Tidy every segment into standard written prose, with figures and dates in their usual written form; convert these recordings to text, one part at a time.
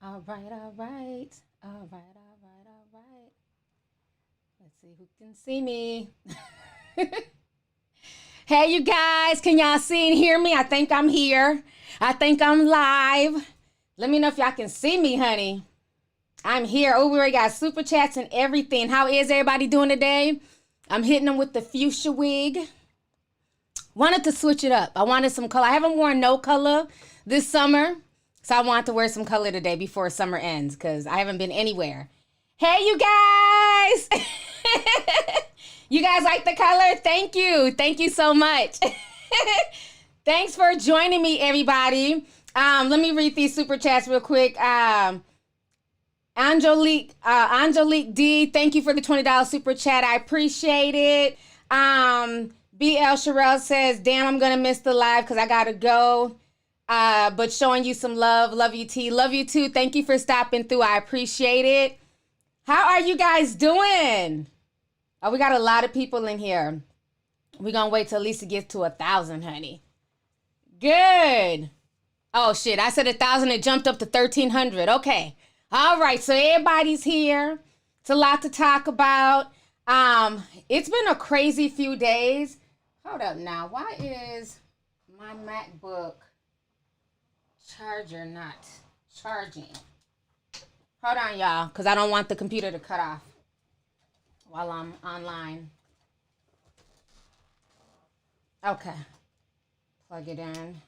All right, all right. All right, all right, all right. Let's see who can see me. Hey, you guys, can y'all see and hear me? I think I'm here. I think I'm live. Let me know if y'all can see me, honey. I'm here. Oh, we already got super chats and everything. How is everybody doing today? I'm hitting them with the fuchsia wig. Wanted to switch it up. I wanted some color. I haven't worn no color this summer. So I want to wear some color today before summer ends because I haven't been anywhere. Hey, you guys! You guys like the color? Thank you. Thank you so much. Thanks for joining me, everybody. Let me read these super chats real quick. Angelique D, thank you for the $20 super chat. I appreciate it. BL Sherelle says, damn, I'm going to miss the live because I got to go. But showing you some love. Love you, T. Love you, too. Thank you for stopping through. I appreciate it. How are you guys doing? Oh, we got a lot of people in here. We're going to wait till at least it gets to 1,000, honey. Good. Oh, shit. I said 1,000. It jumped up to 1,300. Okay. All right. So everybody's here. It's a lot to talk about. It's been a crazy few days. Hold up now. Why is my MacBook charger not charging? Hold on, y'all, because I don't want the computer to cut off while I'm online. Okay. Plug it in.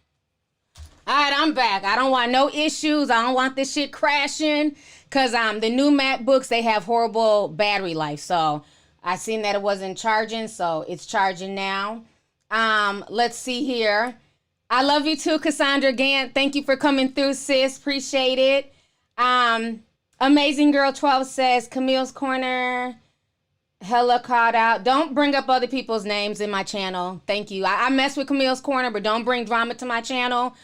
All right, I'm back. I don't want no issues. I don't want this shit crashing because the new MacBooks, they have horrible battery life. So I seen that it wasn't charging, so it's charging now. Let's see here. I love you too, Cassandra Gant. Thank you for coming through, sis. Appreciate it. Amazing Girl 12 says, Camille's Corner, hella called out. Don't bring up other people's names in my channel. Thank you. I mess with Camille's Corner, but don't bring drama to my channel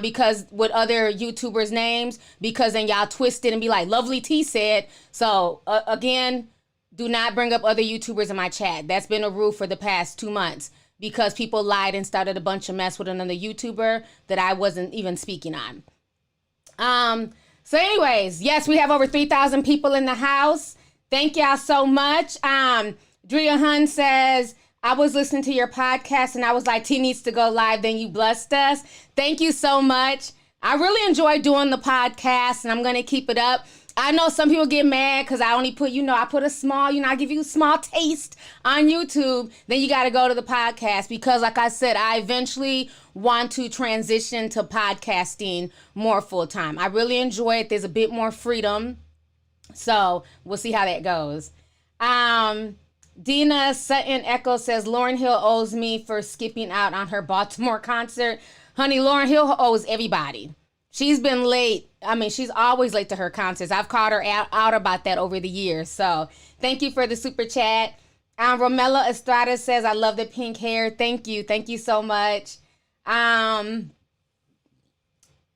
because with other YouTubers' names, because then y'all twist it and be like, Lovely T said. So, again, do not bring up other YouTubers in my chat. That's been a rule for the past 2 months because people lied and started a bunch of mess with another YouTuber that I wasn't even speaking on. So anyways, yes, we have over 3,000 people in the house. Thank y'all so much. Drea Hun says, I was listening to your podcast and I was like, T needs to go live. Then you blessed us. Thank you so much. I really enjoy doing the podcast and I'm going to keep it up. I know some people get mad because I only put, I put a small, I give you a small taste on YouTube. Then you got to go to the podcast because like I said, I eventually want to transition to podcasting more full time. I really enjoy it. There's a bit more freedom. So we'll see how that goes. Dina Sutton Echo says, Lauryn Hill owes me for skipping out on her Baltimore concert. Honey, Lauryn Hill owes everybody. She's been late. I mean, she's always late to her concerts. I've called her out about that over the years. So thank you for the super chat. Romella Estrada says, I love the pink hair. Thank you. Thank you so much.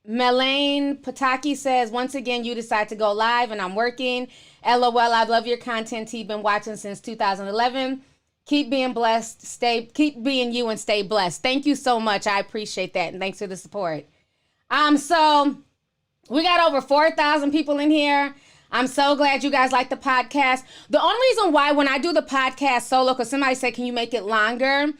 Melaine Pataki says, once again, you decide to go live and I'm working. LOL, I love your content. T been watching since 2011. Keep being blessed. Keep being you and stay blessed. Thank you so much. I appreciate that. And thanks for the support. So we got over 4,000 people in here. I'm so glad you guys like the podcast. The only reason why when I do the podcast solo, because somebody said, can you make it longer?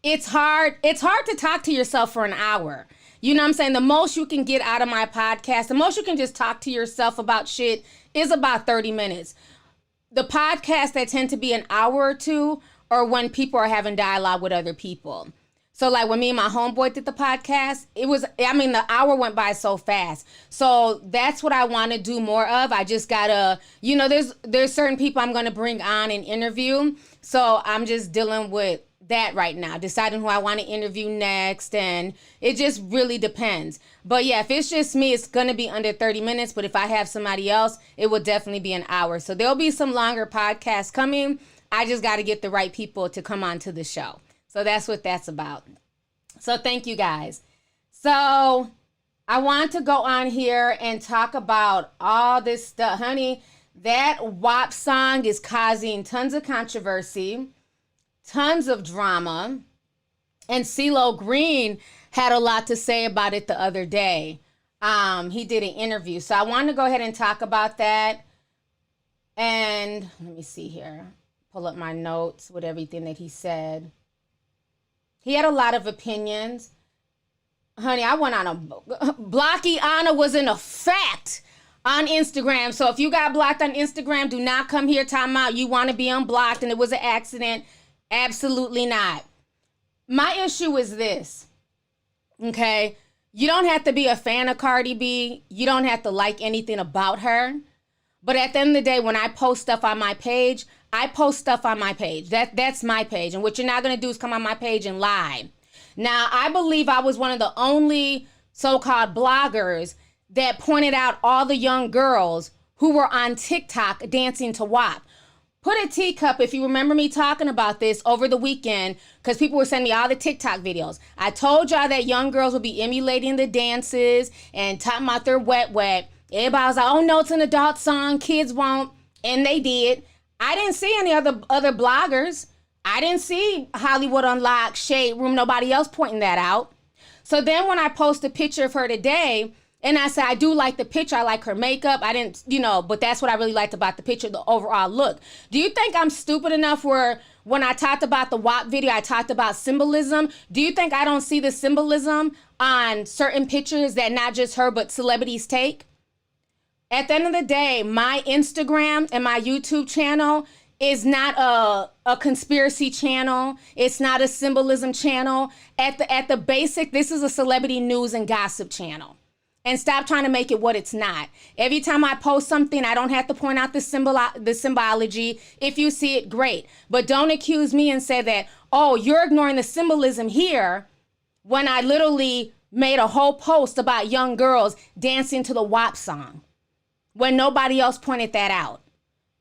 It's hard. It's hard to talk to yourself for an hour. You know what I'm saying? The most you can get out of my podcast, the most you can just talk to yourself about shit is about 30 minutes. The podcasts that tend to be an hour or two are when people are having dialogue with other people. So like when me and my homeboy did the podcast, the hour went by so fast. So that's what I want to do more of. I just gotta, there's certain people I'm going to bring on and interview. So I'm just dealing with that right now, deciding who I want to interview next. And it just really depends. But yeah, if it's just me, it's going to be under 30 minutes. But if I have somebody else, it will definitely be an hour. So there'll be some longer podcasts coming. I just got to get the right people to come on to the show. So that's what that's about. So thank you guys. So I want to go on here and talk about all this stuff. Honey, that WAP song is causing tons of controversy, tons of drama. And CeeLo Green had a lot to say about it the other day. He did an interview. So I wanted to go ahead and talk about that. And let me see here. Pull up my notes with everything that he said. He had a lot of opinions. Honey, I went on a blocky Anna was in effect on Instagram. So if you got blocked on Instagram, do not come here talking about you want to be unblocked and it was an accident. Absolutely not. My issue is this. Okay? You don't have to be a fan of Cardi B. You don't have to like anything about her. But at the end of the day, when I post stuff on my page, I post stuff on my page. That's my page. And what you're not going to do is come on my page and lie. Now, I believe I was one of the only so-called bloggers that pointed out all the young girls who were on TikTok dancing to WAP. Put a teacup if you remember me talking about this over the weekend, because people were sending me all the TikTok videos. I told y'all that young girls would be emulating the dances and talking about their wet wet. Everybody was like, oh no, it's an adult song, kids won't. And they did. I didn't see any other bloggers. I didn't see Hollywood Unlocked, Shade Room, nobody else pointing that out. So then when I post a picture of her today, and I said, I do like the picture, I like her makeup, I didn't, but that's what I really liked about the picture, the overall look. Do you think I'm stupid enough where when I talked about the WAP video, I talked about symbolism? Do you think I don't see the symbolism on certain pictures that not just her, but celebrities take? At the end of the day, my Instagram and my YouTube channel is not a conspiracy channel. It's not a symbolism channel. At the basic, this is a celebrity news and gossip channel. And stop trying to make it what it's not. Every time I post something, I don't have to point out the symbology. If you see it, great. But don't accuse me and say that, oh, you're ignoring the symbolism here, when I literally made a whole post about young girls dancing to the WAP song, when nobody else pointed that out.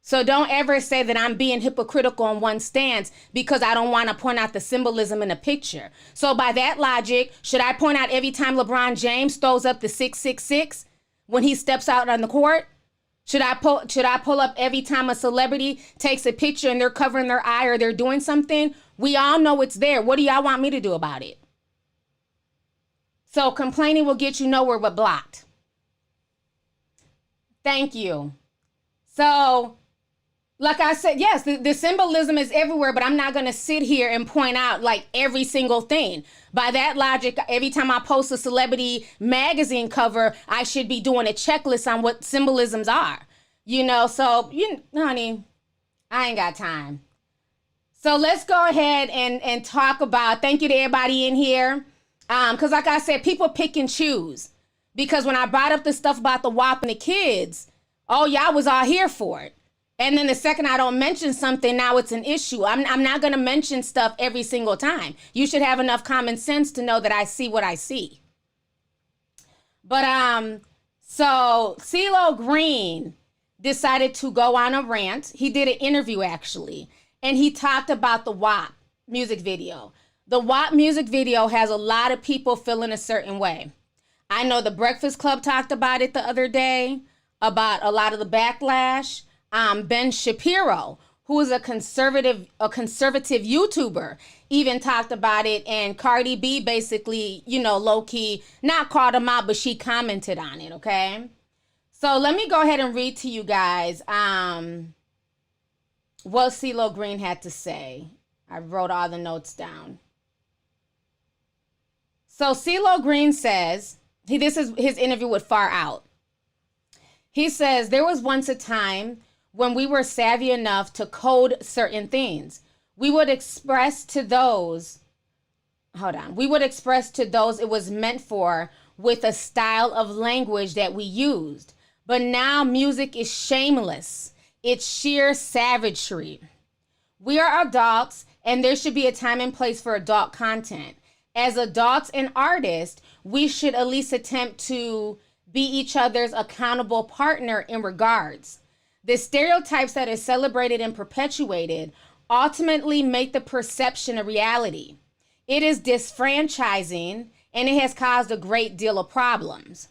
So don't ever say that I'm being hypocritical on one stance because I don't want to point out the symbolism in the picture. So by that logic, should I point out every time LeBron James throws up the 666 when he steps out on the court? Should I pull up every time a celebrity takes a picture and they're covering their eye or they're doing something? We all know it's there. What do y'all want me to do about it? So complaining will get you nowhere but blocked. Thank you. So, like I said, yes, the symbolism is everywhere, but I'm not going to sit here and point out like every single thing. By that logic, every time I post a celebrity magazine cover, I should be doing a checklist on what symbolisms are. So, honey, I ain't got time. So let's go ahead and talk about, thank you to everybody in here. Because like I said, people pick and choose. Because when I brought up the stuff about the WAP and the kids, oh, y'all was all here for it. And then the second I don't mention something, now it's an issue. I'm not going to mention stuff every single time. You should have enough common sense to know that I see what I see. But so CeeLo Green decided to go on a rant. He did an interview actually, and he talked about the WAP music video. The WAP music video has a lot of people feeling a certain way. I know the Breakfast Club talked about it the other day, about a lot of the backlash. Ben Shapiro, who is a conservative YouTuber, even talked about it, and Cardi B basically, low-key, not called him out, but she commented on it, okay? So let me go ahead and read to you guys what CeeLo Green had to say. I wrote all the notes down. So CeeLo Green says, this is his interview with Far Out. He says, there was once a time when we were savvy enough to code certain things. We would express to those it was meant for with a style of language that we used. But now music is shameless. It's sheer savagery. We are adults, and there should be a time and place for adult content. As adults and artists, we should at least attempt to be each other's accountable partner in regards. The stereotypes that are celebrated and perpetuated ultimately make the perception a reality. It is disfranchising, and it has caused a great deal of problems.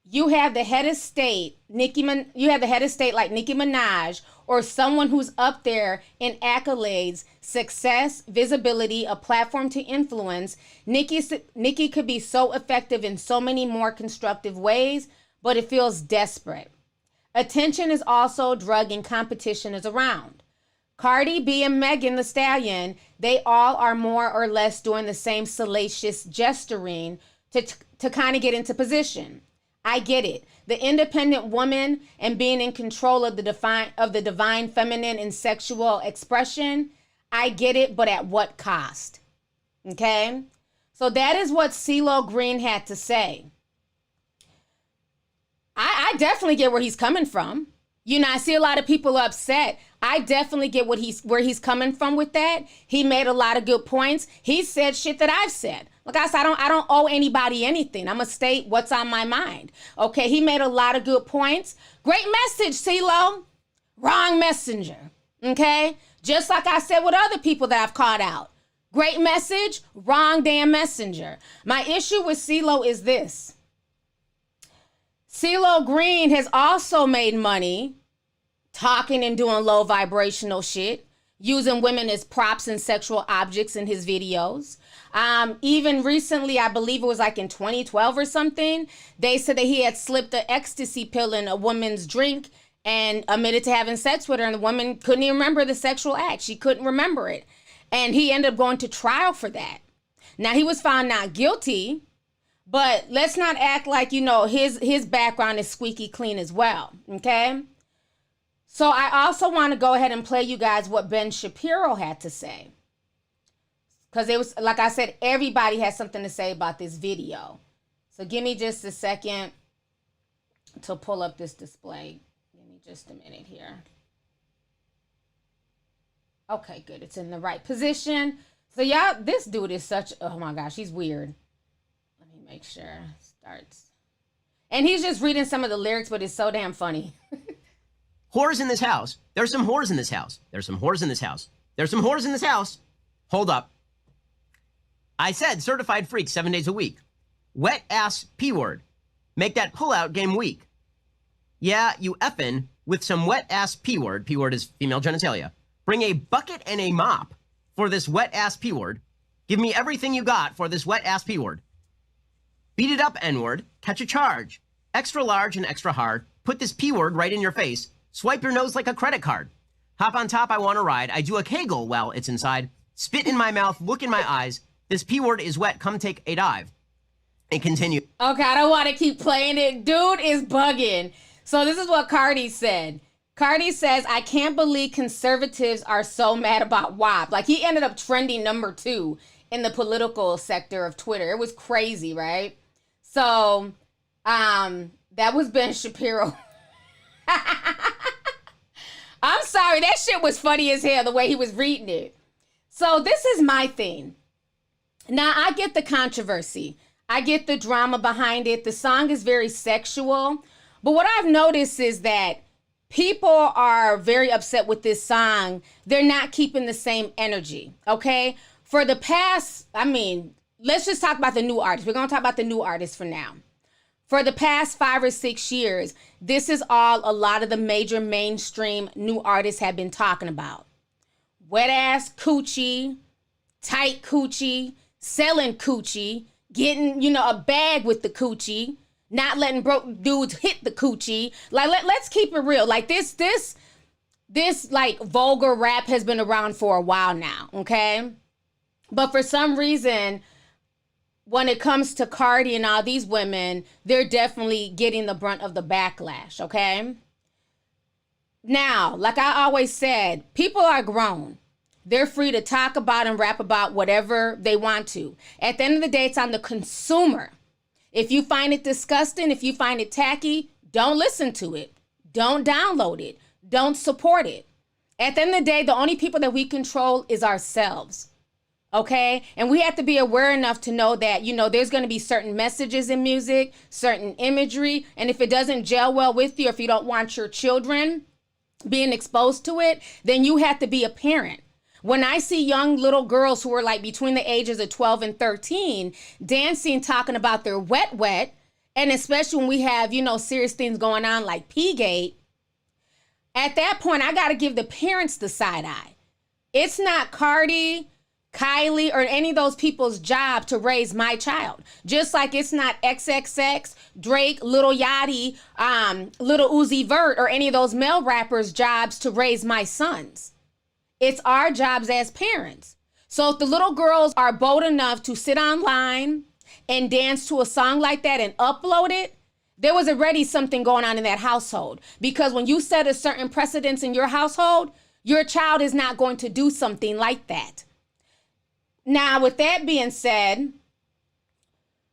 you have the head of state, you have the head of state like Nicki Minaj, or someone who's up there in accolades, success, visibility, a platform to influence. Nicki could be so effective in so many more constructive ways, but it feels desperate. Attention is also drug and competition is around. Cardi B and Megan Thee Stallion, they all are more or less doing the same salacious gesturing to kind of get into position. I get it. The independent woman and being in control of the divine feminine and sexual expression. I get it, but at what cost? Okay? So that is what CeeLo Green had to say. I definitely get where he's coming from. You know, I see a lot of people upset. I definitely get where he's coming from with that. He made a lot of good points. He said shit that I've said. Like I said, I don't owe anybody anything. I'm going to state what's on my mind. Okay, he made a lot of good points. Great message, CeeLo. Wrong messenger. Okay? Just like I said with other people that I've called out. Great message, wrong damn messenger. My issue with CeeLo is this. CeeLo Green has also made money talking and doing low vibrational shit, using women as props and sexual objects in his videos. Even recently, I believe it was like in 2012 or something, they said that he had slipped an ecstasy pill in a woman's drink and admitted to having sex with her, and the woman couldn't even remember the sexual act. She couldn't remember it. And he ended up going to trial for that. Now, he was found not guilty, but let's not act like, you know, his background is squeaky clean as well, okay? So I also want to go ahead and play you guys what Ben Shapiro had to say. Because it was, like I said, everybody has something to say about this video. So give me just a second to pull up this display. Give me just a minute here. Okay, good. It's in the right position. So y'all, this dude is such, oh my gosh, he's weird. Let me make sure. Starts. And he's just reading some of the lyrics, but it's so damn funny. Whores in this house. There's some whores in this house. There's some whores in this house. There's some whores in this house. Hold up. I said certified freak 7 days a week. Wet ass P-word. Make that pullout game weak. Yeah, you effin' with some wet ass P-word. P-word is female genitalia. Bring a bucket and a mop for this wet ass P-word. Give me everything you got for this wet ass P-word. Beat it up, N-word. Catch a charge. Extra large and extra hard. Put this P-word right in your face. Swipe your nose like a credit card. Hop on top, I want to ride. I do a Kegel while it's inside. Spit in my mouth, look in my eyes. This P-word is wet, come take a dive. And continue. Okay, I don't want to keep playing it. Dude is bugging. So this is what Cardi said. Cardi says, I can't believe conservatives are so mad about WAP. Like, he ended up trending number 2 in the political sector of Twitter. It was crazy, right? So, that was Ben Shapiro. I'm sorry, that shit was funny as hell, the way he was reading it. So this is my thing. Now, I get the controversy. I get the drama behind it. The song is very sexual. But what I've noticed is that people are very upset with this song. They're not keeping the same energy, okay? For the past, let's just talk about the new artists. We're going to talk about the new artists for now. For the past 5 or 6 years, this is all a lot of the major mainstream new artists have been talking about. Wet ass coochie, tight coochie, selling coochie, getting, a bag with the coochie, not letting broke dudes hit the coochie. Like, let's keep it real. Like, this like vulgar rap has been around for a while now, okay? But for some reason, when it comes to Cardi and all these women, they're definitely getting the brunt of the backlash, okay? Now, like I always said, people are grown. They're free to talk about and rap about whatever they want to. At the end of the day, it's on the consumer. If you find it disgusting, if you find it tacky, don't listen to it. Don't download it. Don't support it. At the end of the day, the only people that we control is ourselves. Okay? And we have to be aware enough to know that, there's going to be certain messages in music, certain imagery. And if it doesn't gel well with you, if you don't want your children being exposed to it, then you have to be a parent. When I see young little girls who are like between the ages of 12 and 13 dancing, talking about their wet, And especially when we have, serious things going on like P-Gate, at that point, I got to give the parents the side eye. It's not Cardi, Kylie, or any of those people's job to raise my child. Just like it's not XXX, Drake, Lil Yachty, Lil Uzi Vert, or any of those male rappers' jobs to raise my sons. It's our jobs as parents. So if the little girls are bold enough to sit online and dance to a song like that and upload it, there was already something going on in that household. Because when you set a certain precedence in your household, your child is not going to do something like that. Now, with that being said,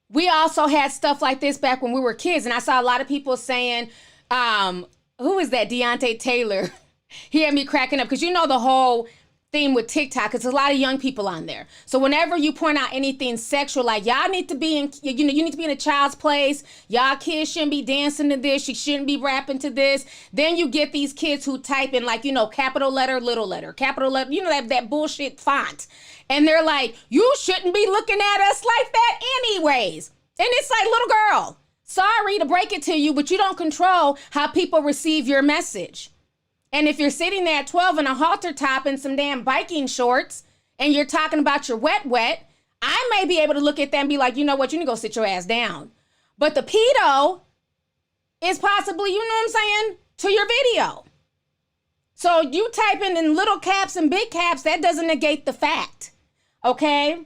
we also had stuff like this back when we were kids. And I saw a lot of people saying, who is that? Deontay Taylor. He had me cracking up because the whole theme with TikTok, because there's a lot of young people on there. So whenever you point out anything sexual, like y'all need to be in, you need to be in a child's place. Y'all kids shouldn't be dancing to this. You shouldn't be rapping to this. Then you get these kids who type in capital letter, little letter, capital letter, that bullshit font. And they're like, you shouldn't be looking at us like that anyways. And it's like, little girl, sorry to break it to you, but you don't control how people receive your message. And if you're sitting there at 12 in a halter top and some damn biking shorts and you're talking about your wet, I may be able to look at that and be like, you know what, you need to go sit your ass down. But the pedo is possibly, to your video. So you typing in little caps and big caps, that doesn't negate the fact. Okay?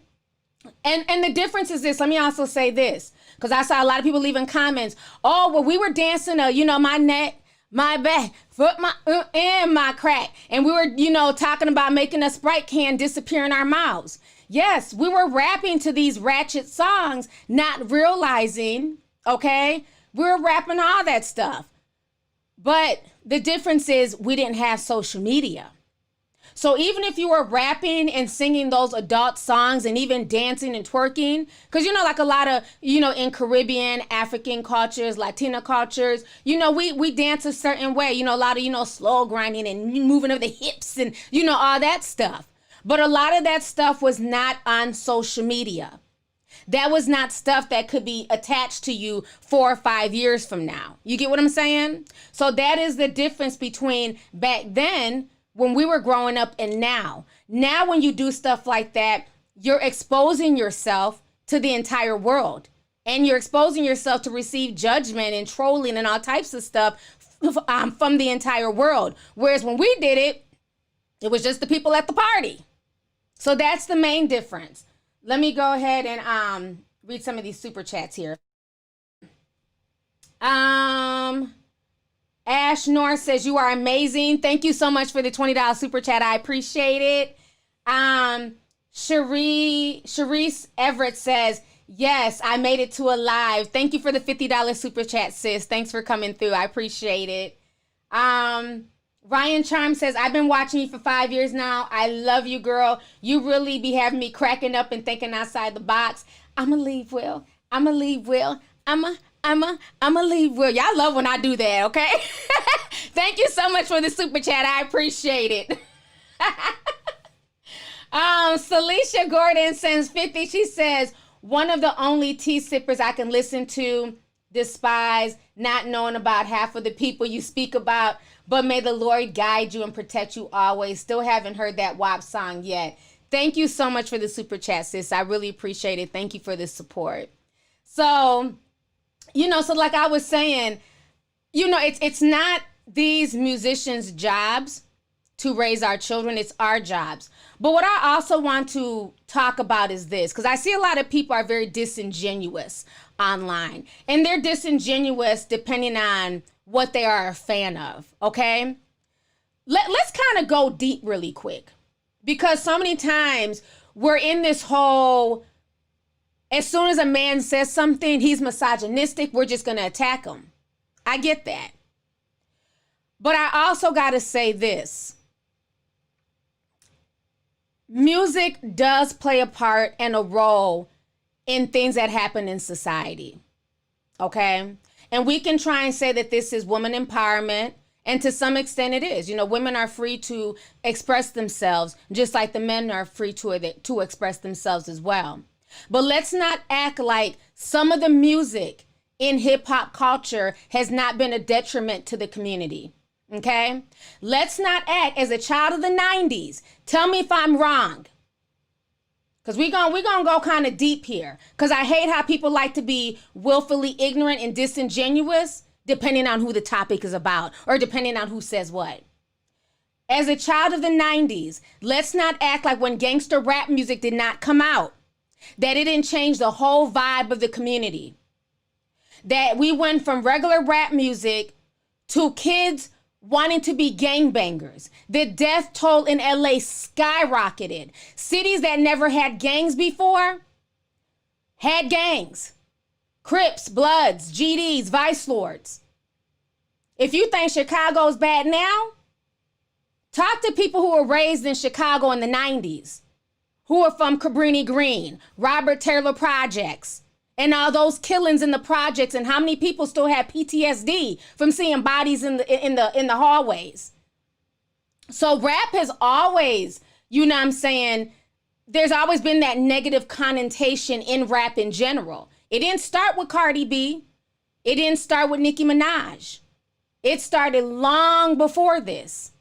And the difference is this. Let me also say this, because I saw a lot of people leaving comments. Oh, well, we were dancing, my neck, my back, foot, and my crack. And we were, talking about making a Sprite can disappear in our mouths. Yes, we were rapping to these ratchet songs, not realizing, okay? We were rapping all that stuff. But the difference is we didn't have social media. So even if you were rapping and singing those adult songs and even dancing and twerking, because, like a lot of, in Caribbean, African cultures, Latina cultures, we dance a certain way, a lot of, slow grinding and moving of the hips and, all that stuff. But a lot of that stuff was not on social media. That was not stuff that could be attached to you 4 or 5 years from now. You get what I'm saying? So that is the difference between back then when we were growing up and now. Now when you do stuff like that, you're exposing yourself to the entire world. And you're exposing yourself to receive judgment and trolling and all types of stuff from the entire world. Whereas when we did it, it was just the people at the party. So that's the main difference. Let me go ahead and read some of these super chats here. Ash North says, you are amazing. Thank you so much for the $20 super chat. I appreciate it. Sharice Everett says, yes, I made it to a live. Thank you for the $50 super chat, sis. Thanks for coming through. I appreciate it. Ryan Charm says, I've been watching you for 5 years now. I love you, girl. You really be having me cracking up and thinking outside the box. I'ma leave Will. I'ma leave Will. I'ma leave Will. Y'all love when I do that, okay? Thank you so much for the super chat. I appreciate it. Celicia Gordon sends 50. She says, one of the only tea sippers I can listen to, despise, not knowing about half of the people you speak about, but may the Lord guide you and protect you always. Still haven't heard that WAP song yet. Thank you so much for the super chat, sis. I really appreciate it. Thank you for the support. So, so like I was saying, it's not these musicians' jobs to raise our children. It's our jobs. But what I also want to talk about is this, because I see a lot of people are very disingenuous online. And they're disingenuous depending on what they are a fan of, okay? Let's kind of go deep really quick, because so many times we're in this whole, as soon as a man says something, he's misogynistic, we're just going to attack him. I get that. But I also got to say this. Music does play a part and a role in things that happen in society, okay? And we can try and say that this is woman empowerment, and to some extent it is. Women are free to express themselves, just like the men are free to express themselves as well. But let's not act like some of the music in hip hop culture has not been a detriment to the community. Okay? Let's not act as a child of the 90s. Tell me if I'm wrong. Because we're gonna go kind of deep here. Because I hate how people like to be willfully ignorant and disingenuous depending on who the topic is about or depending on who says what. As a child of the 90s, let's not act like when gangster rap music did not come out, that it didn't change the whole vibe of the community. That we went from regular rap music to kids wanting to be gangbangers. The death toll in LA skyrocketed. Cities that never had gangs before had gangs. Crips, Bloods, GDs, Vice Lords. If you think Chicago's bad now, talk to people who were raised in Chicago in the 90s, who are from Cabrini Green, Robert Taylor Projects, and all those killings in the projects, and how many people still have PTSD from seeing bodies in the hallways. So rap has always, you know what I'm saying, there's always been that negative connotation in rap in general. It didn't start with Cardi B. It didn't start with Nicki Minaj. It started long before this.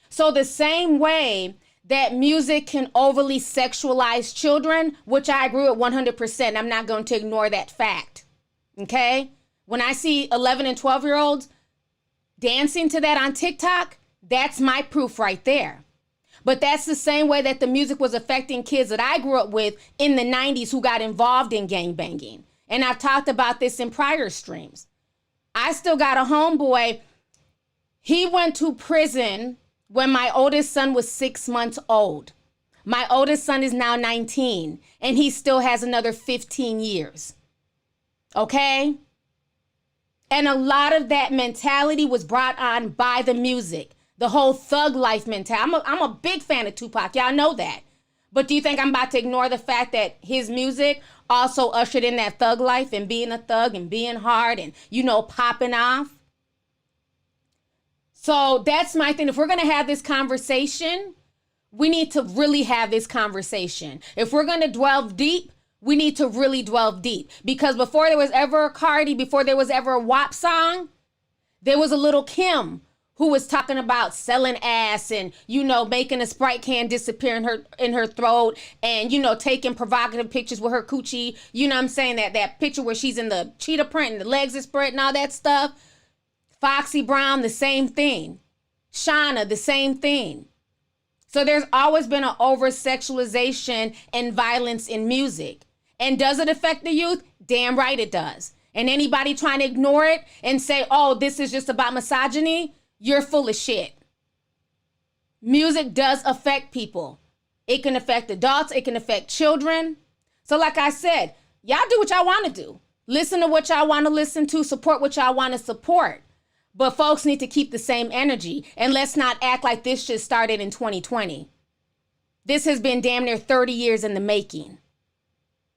So the same way that music can overly sexualize children, which I agree with 100%. I'm not going to ignore that fact. Okay? When I see 11 and 12-year-olds dancing to that on TikTok, that's my proof right there. But that's the same way that the music was affecting kids that I grew up with in the 90s who got involved in gangbanging. And I've talked about this in prior streams. I still got a homeboy. He went to prison when my oldest son was 6 months old. My oldest son is now 19, and he still has another 15 years. Okay? And a lot of that mentality was brought on by the music. The whole thug life mentality. I'm a big fan of Tupac. Y'all know that. But do you think I'm about to ignore the fact that his music also ushered in that thug life and being a thug and being hard and, you know, popping off? So that's my thing. If we're going to have this conversation, we need to really have this conversation. If we're going to delve deep, we need to really delve deep. Because before there was ever a Cardi, before there was ever a WAP song, there was a little Kim who was talking about selling ass and, you know, making a Sprite can disappear in her throat and, you know, taking provocative pictures with her coochie. You know what I'm saying? That picture where she's in the cheetah print and the legs are spread and all that stuff. Foxy Brown, the same thing. Shauna, the same thing. So there's always been an over-sexualization and violence in music. And does it affect the youth? Damn right it does. And anybody trying to ignore it and say, oh, this is just about misogyny, you're full of shit. Music does affect people. It can affect adults. It can affect children. So like I said, y'all do what y'all want to do. Listen to what y'all want to listen to. Support what y'all want to support. But folks need to keep the same energy. And let's not act like this just started in 2020. This has been damn near 30 years in the making.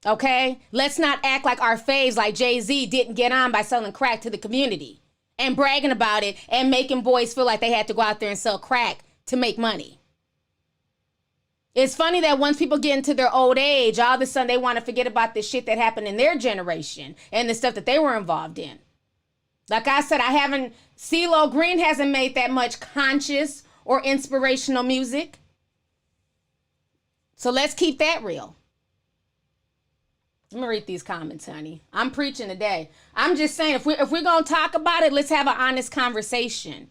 Okay? Let's not act like our faves like Jay-Z didn't get on by selling crack to the community and bragging about it and making boys feel like they had to go out there and sell crack to make money. It's funny that once people get into their old age, all of a sudden they want to forget about the shit that happened in their generation and the stuff that they were involved in. Like I said, CeeLo Green hasn't made that much conscious or inspirational music. So let's keep that real. Let me read these comments, honey. I'm preaching today. I'm just saying, if we're going to talk about it, let's have an honest conversation.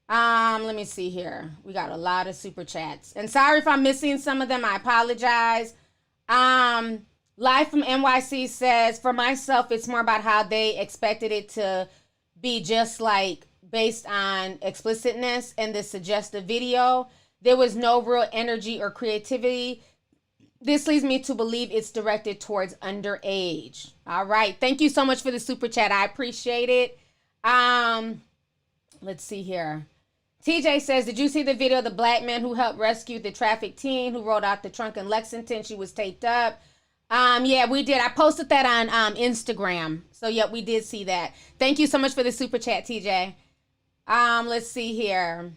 Let me see here. We got a lot of super chats. And sorry if I'm missing some of them. I apologize. Life from NYC says, for myself, it's more about how they expected it to be, just like based on explicitness and the suggestive video. There was no real energy or creativity. This leads me to believe it's directed towards underage. All right. Thank you so much for the super chat. I appreciate it. Let's see here. TJ says, did you see the video of the black man who helped rescue the trafficked teen who rolled out the trunk in Lexington? She was taped up. Yeah, we did. I posted that on Instagram. So, yeah, we did see that. Thank you so much for the super chat, TJ. Let's see here.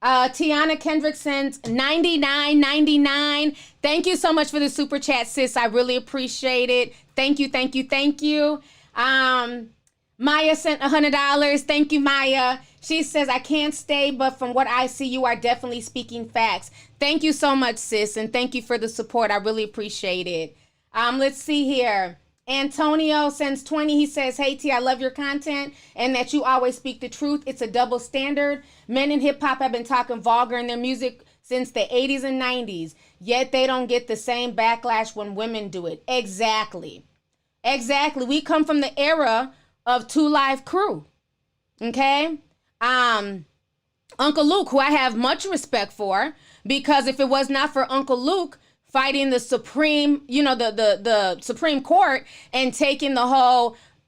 Tiana Kendrick sends $99.99. Thank you so much for the super chat, sis. I really appreciate it. Thank you, thank you, thank you. Maya sent $100. Thank you, Maya. She says, I can't stay, but from what I see, you are definitely speaking facts. Thank you so much, sis, and thank you for the support. I really appreciate it. Let's see here. Antonio sends 20. He says, hey, T, I love your content and that you always speak the truth. It's a double standard. Men in hip hop have been talking vulgar in their music since the 80s and 90s, yet they don't get the same backlash when women do it. Exactly. Exactly. We come from the era of 2 Live Crew. Okay? Uncle Luke, who I have much respect for, because if it was not for Uncle Luke fighting the Supreme, the Supreme Court and taking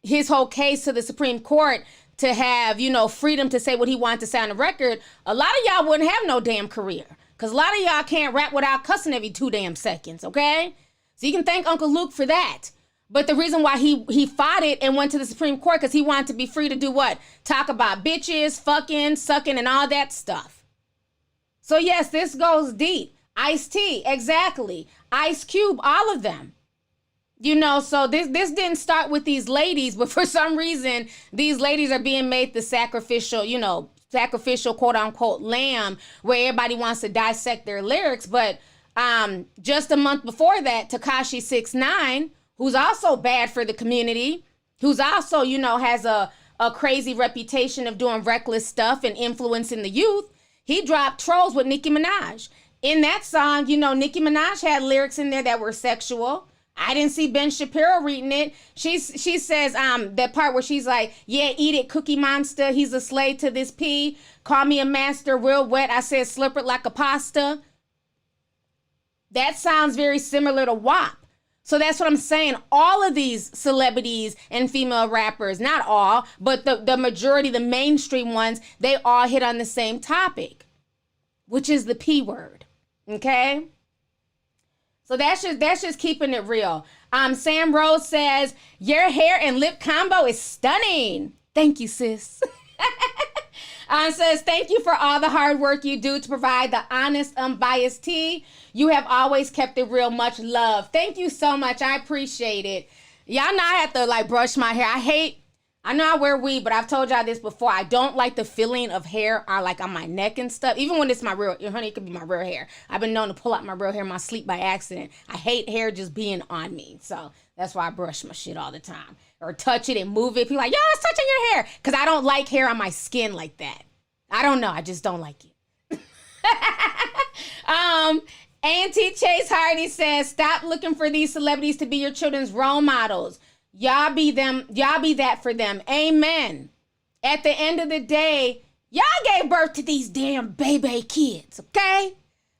his whole case to the Supreme Court to have, freedom to say what he wanted to say on the record, a lot of y'all wouldn't have no damn career. Because a lot of y'all can't rap without cussing every 2 damn seconds, okay? So you can thank Uncle Luke for that. But the reason why he fought it and went to the Supreme Court, because he wanted to be free to do what? Talk about bitches, fucking, sucking, and all that stuff. So yes, this goes deep. Ice-T, exactly. Ice Cube, all of them. So this didn't start with these ladies, but for some reason, these ladies are being made the sacrificial quote unquote lamb, where everybody wants to dissect their lyrics. But just a month before that, Tekashi 6ix9ine, who's also bad for the community, who's also, has a crazy reputation of doing reckless stuff and influencing the youth, he dropped Trolls with Nicki Minaj. In that song, Nicki Minaj had lyrics in there that were sexual. I didn't see Ben Shapiro reading it. She says that part where she's like, yeah, eat it, Cookie Monster. He's a slave to this pee. Call me a master, real wet. I said slip it like a pasta. That sounds very similar to WAP. So that's what I'm saying. All of these celebrities and female rappers, not all, but the majority, the mainstream ones, they all hit on the same topic, which is the P word. Okay? So that's just keeping it real. Sam Rose says, your hair and lip combo is stunning. Thank you, sis. Says, thank you for all the hard work you do to provide the honest, unbiased tea. You have always kept it real. Much love. Thank you so much. I appreciate it. Y'all know I have to brush my hair. I know I wear weave, but I've told y'all this before. I don't like the feeling of hair on my neck and stuff. Even when it's my real, honey, it could be my real hair. I've been known to pull out my real hair in my sleep by accident. I hate hair just being on me. So that's why I brush my shit all the time. Or touch it and move it. People like, yo, it's touching your hair. Because I don't like hair on my skin like that. I don't know. I just don't like it. Auntie Chase Hardy says, stop looking for these celebrities to be your children's role models. Y'all be them. Y'all be that for them. Amen. At the end of the day, y'all gave birth to these damn baby kids, okay?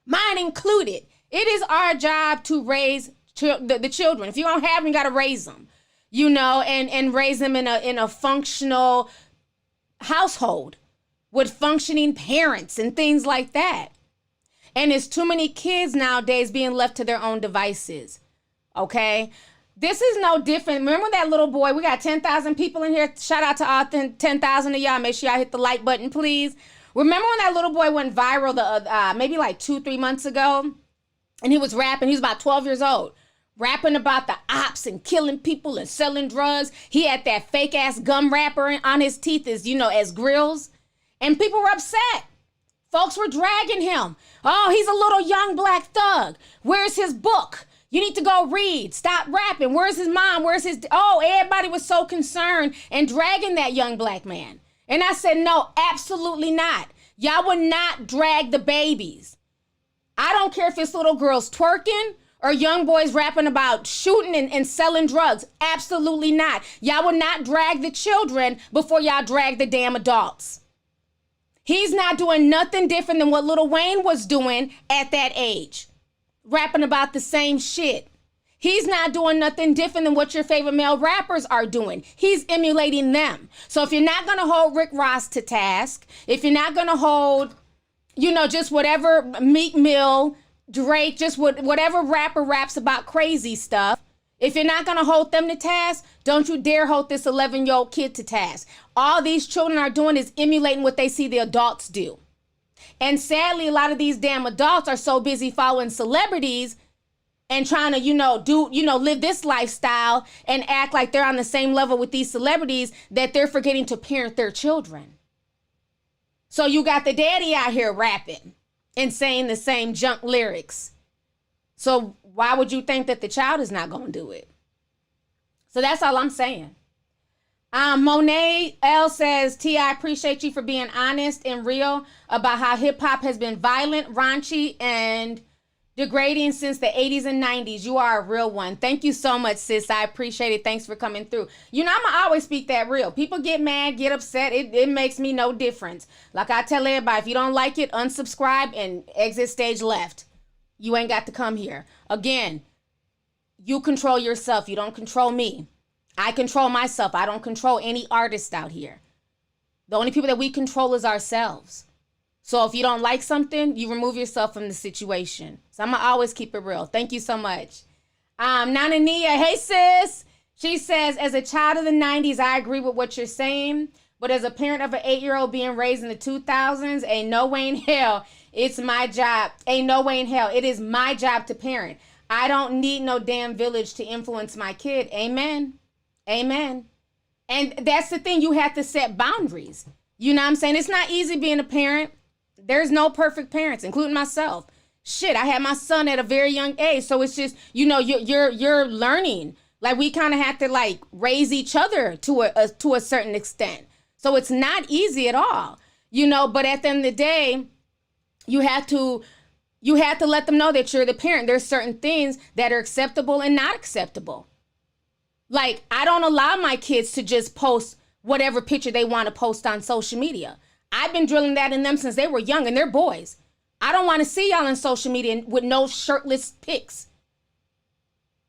Mine included. It is our job to raise the children. If you don't have them, you got to raise them, and raise them in a functional household with functioning parents and things like that. And there's too many kids nowadays being left to their own devices, okay? This is no different. Remember that little boy? We got 10,000 people in here. Shout out to all 10,000 of y'all. Make sure y'all hit the like button, please. Remember when that little boy went viral maybe 2-3 months ago? And he was rapping. He was about 12 years old. Rapping about the ops and killing people and selling drugs. He had that fake-ass gum wrapper on his teeth as grills. And people were upset. Folks were dragging him. Oh, he's a little young black thug. Where's his book? You need to go read. Stop rapping. Where's his mom? Everybody was so concerned and dragging that young black man. And I said, no, absolutely not. Y'all would not drag the babies. I don't care if it's little girls twerking or young boys rapping about shooting and selling drugs. Absolutely not. Y'all would not drag the children before y'all drag the damn adults. He's not doing nothing different than what Lil Wayne was doing at that age. Rapping about the same shit. He's not doing nothing different than what your favorite male rappers are doing. He's emulating them. So if you're not going to hold Rick Ross to task, if you're not going to hold, just whatever Meek Mill, Drake, just whatever rapper raps about crazy stuff, if you're not going to hold them to task, don't you dare hold this 11-year-old kid to task. All these children are doing is emulating what they see the adults do. And sadly, a lot of these damn adults are so busy following celebrities and trying to, live this lifestyle and act like they're on the same level with these celebrities that they're forgetting to parent their children. So you got the daddy out here rapping and saying the same junk lyrics. So why would you think that the child is not going to do it? So that's all I'm saying. Monet L says, T, I appreciate you for being honest and real about how hip hop has been violent, raunchy, and degrading since the 80s and 90s. You are a real one. Thank you so much, sis. I appreciate it. Thanks for coming through. I'm going to always speak that real. People get mad, get upset. It makes me no difference. Like I tell everybody, if you don't like it, unsubscribe and exit stage left. You ain't got to come here. Again, you control yourself. You don't control me. I control myself. I don't control any artist out here. The only people that we control is ourselves. So if you don't like something, you remove yourself from the situation. So I'm going to always keep it real. Thank you so much. Nana Nia, hey sis. She says, as a child of the 90s, I agree with what you're saying. But as a parent of an 8-year-old being raised in the 2000s, ain't no way in hell it's my job. Ain't no way in hell. It is my job to parent. I don't need no damn village to influence my kid. Amen. Amen. And that's the thing. You have to set boundaries. You know what I'm saying? It's not easy being a parent. There's no perfect parents, including myself. Shit, I had my son at a very young age. So it's just, you're learning. Like we kind of have to like raise each other to a certain extent. So it's not easy at all, but at the end of the day, you have to let them know that you're the parent. There's certain things that are acceptable and not acceptable. Like, I don't allow my kids to just post whatever picture they want to post on social media. I've been drilling that in them since they were young and they're boys. I don't want to see y'all on social media with no shirtless pics.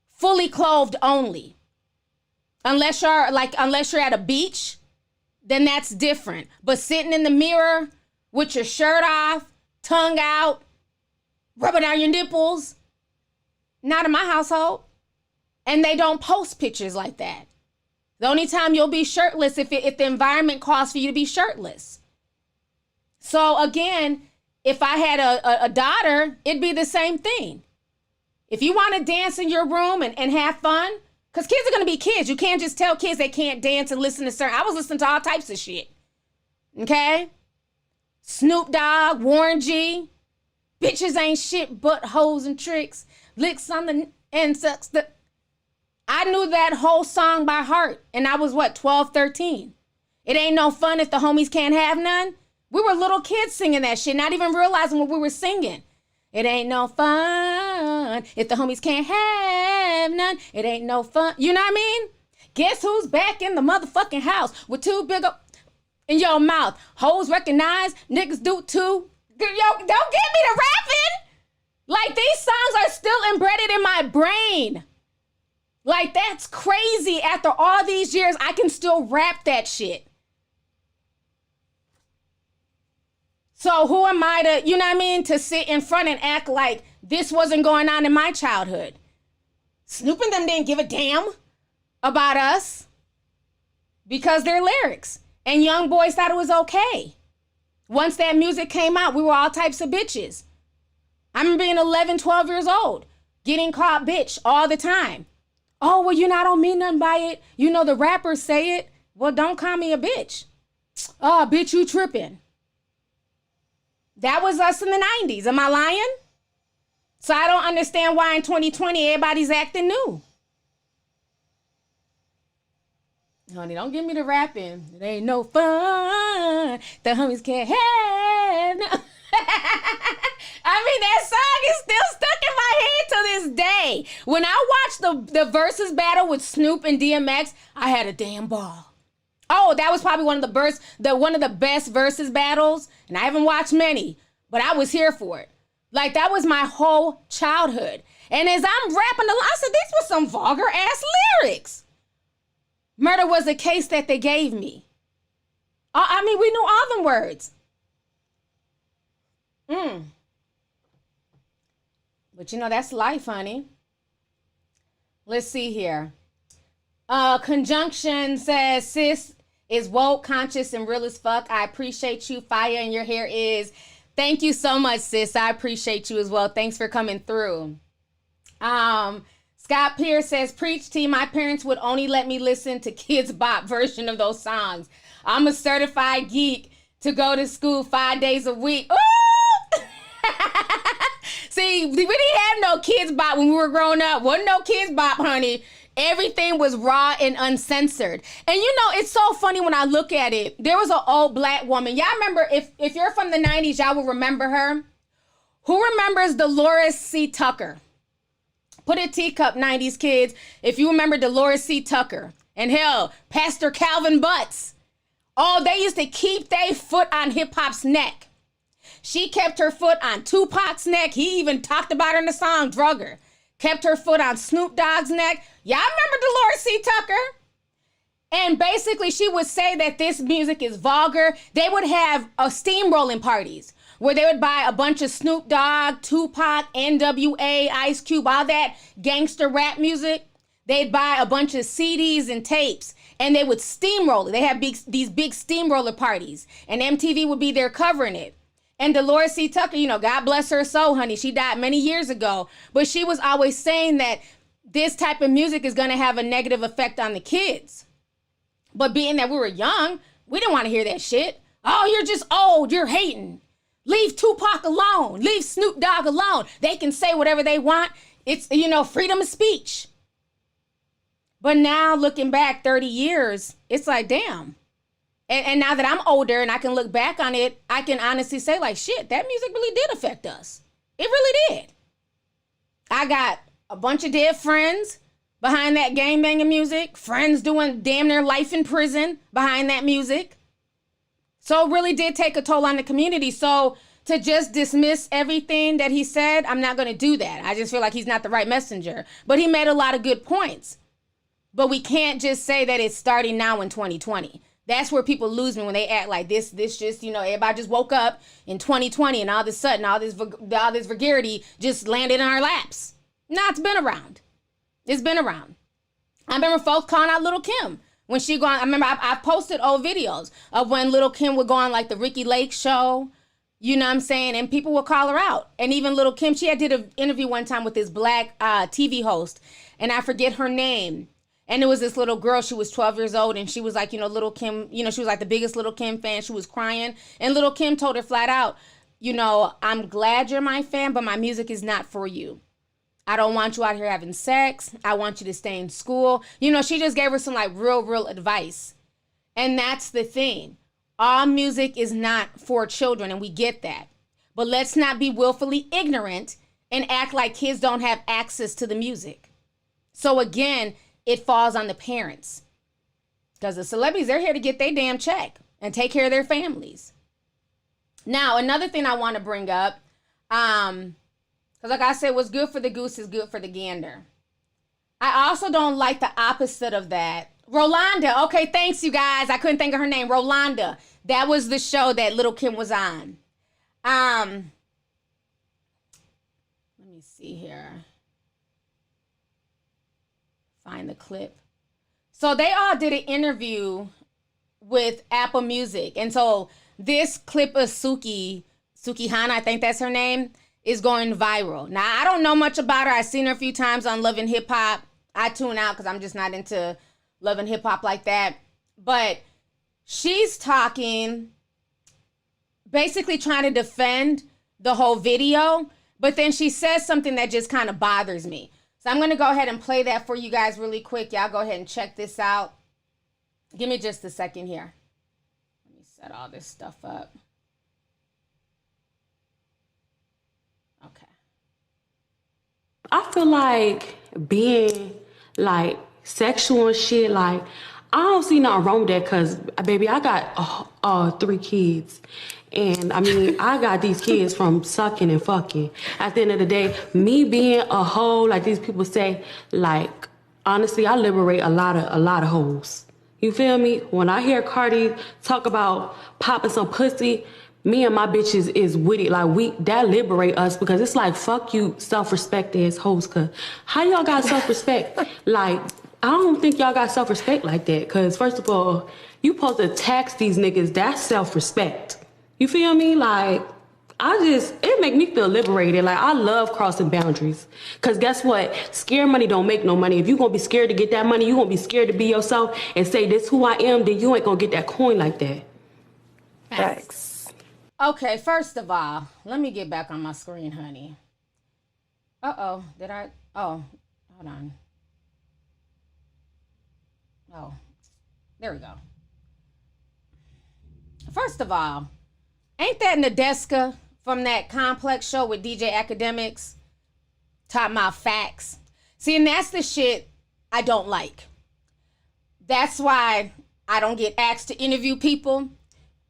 Fully clothed only. Unless you're at a beach, then that's different. But sitting in the mirror with your shirt off, tongue out, rubbing out your nipples, not in my household. And they don't post pictures like that. The only time you'll be shirtless if the environment calls for you to be shirtless. So again, if I had a daughter, it'd be the same thing. If you want to dance in your room and have fun, because kids are going to be kids. You can't just tell kids they can't dance and listen to certain. I was listening to all types of shit. Okay? Snoop Dogg, Warren G. Bitches ain't shit but hoes and tricks. Licks on the and sucks the... I knew that whole song by heart, and I was, 12, 13. It ain't no fun if the homies can't have none. We were little kids singing that shit, not even realizing what we were singing. It ain't no fun if the homies can't have none. It ain't no fun. You know what I mean? Guess who's back in the motherfucking house with two big in your mouth? Hoes recognize, niggas do too. Yo, don't get me to rapping. Like, these songs are still embedded in my brain. Like, that's crazy. After all these years, I can still rap that shit. So who am I to, to sit in front and act like this wasn't going on in my childhood? Snoop and them didn't give a damn about us because they're lyrics. And young boys thought it was okay. Once that music came out, we were all types of bitches. I remember being 11, 12 years old, getting called bitch all the time. Oh, well, I don't mean nothing by it. The rappers say it. Well, don't call me a bitch. Oh, bitch, you tripping. That was us in the 90s. Am I lying? So I don't understand why in 2020 everybody's acting new. Honey, don't get me to rapping. It ain't no fun. The homies can't have no. I mean, that song is still stuck in my head to this day. When I watched the versus battle with Snoop and DMX, I had a damn ball. Oh, that was probably one of the best versus battles, and I haven't watched many, but I was here for it. Like, that was my whole childhood. And as I'm rapping along, I said, these were some vulgar ass lyrics. Murder was a case that they gave me. I mean, we knew all them words. But that's life, honey. Let's see here. Conjunction says, sis is woke, conscious, and real as fuck. I appreciate you. Fire in your hair is Thank you so much, sis. I appreciate you as well. Thanks for coming through. Scott Pierce says, preach T. My parents would only let me listen to Kids Bop version of those songs. I'm a certified geek to go to school 5 days a week. Ooh! See, we didn't have no Kids Bop when we were growing up. Wasn't no Kids Bop, honey. Everything was raw and uncensored. And you know, it's so funny when I look at it. There was an old black woman. Y'all remember, if you're from the 90s, y'all will remember her. Who remembers Dolores C. Tucker? Put a teacup, 90s kids, if you remember Dolores C. Tucker. And hell, Pastor Calvin Butts. Oh, they used to keep their foot on hip-hop's neck. She kept her foot on Tupac's neck. He even talked about her in the song, Drugger. Kept her foot on Snoop Dogg's neck. Y'all remember Dolores C. Tucker? And basically, she would say that this music is vulgar. They would have steamrolling parties where they would buy a bunch of Snoop Dogg, Tupac, NWA, Ice Cube, all that gangster rap music. They'd buy a bunch of CDs and tapes, and they would steamroll it. They have these big steamroller parties, and MTV would be there covering it. And Dolores C. Tucker, you know, God bless her soul, honey. She died many years ago. But she was always saying that this type of music is going to have a negative effect on the kids. But being that we were young, we didn't want to hear that shit. Oh, you're just old. You're hating. Leave Tupac alone. Leave Snoop Dogg alone. They can say whatever they want. It's, you know, freedom of speech. But now looking back 30 years, it's like, damn. And now that I'm older and I can look back on it, I can honestly say, like, shit, that music really did affect us. It really did. I got a bunch of dead friends behind that gangbanging music. Friends doing damn near life in prison behind that music. So it really did take a toll on the community. So to just dismiss everything that he said, I'm not going to do that. I just feel like he's not the right messenger. But he made a lot of good points. But we can't just say that it's starting now in 2020. That's where people lose me when they act like this just, you know, everybody just woke up in 2020 and all of a sudden all this vulgarity just landed in our laps. No, it's been around. It's been around. I remember folks calling out Little Kim when she go on. I remember I posted old videos of when Little Kim would go on like the Ricky Lake show, you know what I'm saying? And people would call her out. And even Little Kim, she did an interview one time with this black TV host, and I forget her name. And it was this little girl, she was 12 years old, and she was like, you know, Little Kim, you know, she was like the biggest Little Kim fan. She was crying. And Little Kim told her flat out, you know, I'm glad you're my fan, but my music is not for you. I don't want you out here having sex. I want you to stay in school. You know, she just gave her some like real advice. And that's the thing. All music is not for children, and we get that. But let's not be willfully ignorant and act like kids don't have access to the music. So again, it falls on the parents. Because the celebrities, they're here to get their damn check and take care of their families. Now, another thing I want to bring up, because like I said, what's good for the goose is good for the gander. I also don't like the opposite of that. Rolanda. Okay, thanks, you guys. I couldn't think of her name. Rolanda. That was the show that Little Kim was on. Let me see here. Find the clip. So they all did an interview with Apple Music. And so this clip of Suki Hana, I think that's her name, is going viral. Now, I don't know much about her. I've seen her a few times on Love and Hip Hop. I tune out because I'm just not into Love and Hip Hop like that. But she's talking, basically trying to defend the whole video. But then she says something that just kind of bothers me. So I'm going to go ahead and play that for you guys really quick. Y'all go ahead and check this out. Give me just a second here. Let me set all this stuff up. Okay. I feel like being like sexual and shit, like I don't see nothing wrong with that because, baby, I got 3 kids. And I mean, I got these kids from sucking and fucking. At the end of the day, me being a hoe, like these people say, like, honestly, I liberate a lot of hoes. You feel me? When I hear Cardi talk about popping some pussy, me and my bitches is with it. Like, that liberate us because it's like, fuck you, self-respect as hoes. Cause how y'all got self-respect? Like, I don't think y'all got self-respect like that. Cause first of all, you supposed to tax these niggas. That's self-respect. You feel me? Like, it make me feel liberated. Like, I love crossing boundaries. Because guess what? Scared money don't make no money. If you're going to be scared to get that money, you're going to be scared to be yourself and say, this who I am, then you ain't going to get that coin like that. Facts. Okay, first of all, let me get back on my screen, honey. Oh, hold on. Oh, there we go. First of all, ain't that Nadeska from that Complex show with DJ Academics? Talking about facts. See, and that's the shit I don't like. That's why I don't get asked to interview people.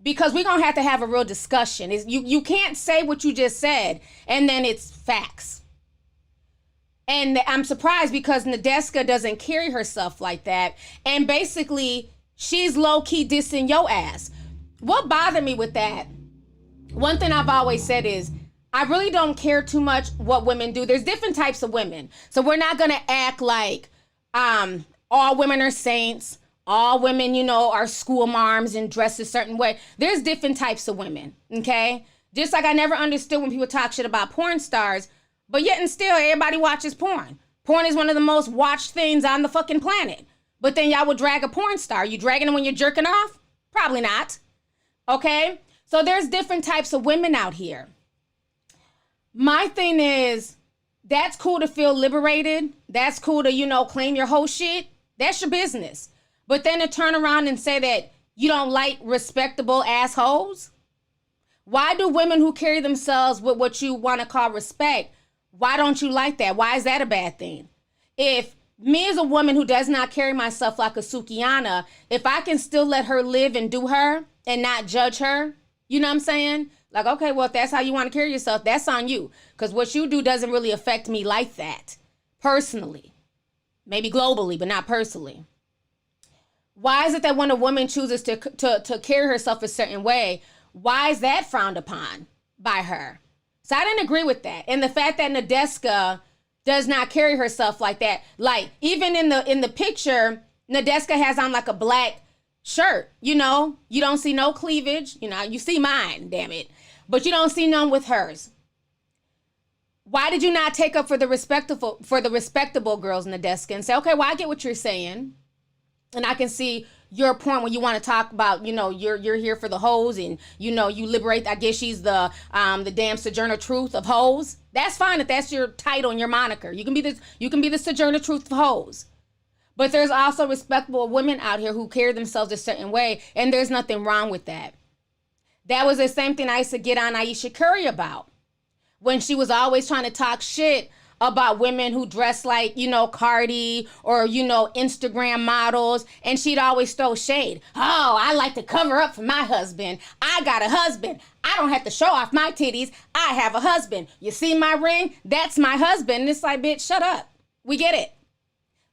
Because we're going to have a real discussion. You can't say what you just said and then it's facts. And I'm surprised because Nadeska doesn't carry herself like that. And basically, she's low-key dissing your ass. What bothered me with that, one thing I've always said is, I really don't care too much what women do. There's different types of women. So we're not going to act like all women are saints. All women, are school marms and dress a certain way. There's different types of women, okay? Just like I never understood when people talk shit about porn stars, but yet and still everybody watches porn. Porn is one of the most watched things on the fucking planet. But then y'all would drag a porn star. You dragging them when you're jerking off? Probably not, okay? So there's different types of women out here. My thing is, that's cool to feel liberated. That's cool to, claim your whole shit. That's your business. But then to turn around and say that you don't like respectable assholes? Why do women who carry themselves with what you want to call respect, why don't you like that? Why is that a bad thing? If me as a woman who does not carry myself like a Sukiana, if I can still let her live and do her and not judge her, you know what I'm saying? Like, okay, well, if that's how you want to carry yourself, that's on you. Because what you do doesn't really affect me like that, personally. Maybe globally, but not personally. Why is it that when a woman chooses to carry herself a certain way, why is that frowned upon by her? So I didn't agree with that. And the fact that Nadeska does not carry herself like that, like even in the picture, Nadeska has on like a black shirt, you don't see no cleavage, you see mine, damn it, but you don't see none with hers. Why did you not take up for the respectable girls, Nadeska, and say, okay, well, I get what you're saying. And I can see your point when you want to talk about, you're here for the hoes and, you liberate, I guess she's the damn Sojourner Truth of hoes. That's fine if that's your title and your moniker. You can be the Sojourner Truth of hoes. But there's also respectable women out here who carry themselves a certain way, and there's nothing wrong with that. That was the same thing I used to get on Aisha Curry about when she was always trying to talk shit about women who dress like, Cardi or, Instagram models. And she'd always throw shade. Oh, I like to cover up for my husband. I got a husband. I don't have to show off my titties. I have a husband. You see my ring? That's my husband. And it's like, bitch, shut up. We get it.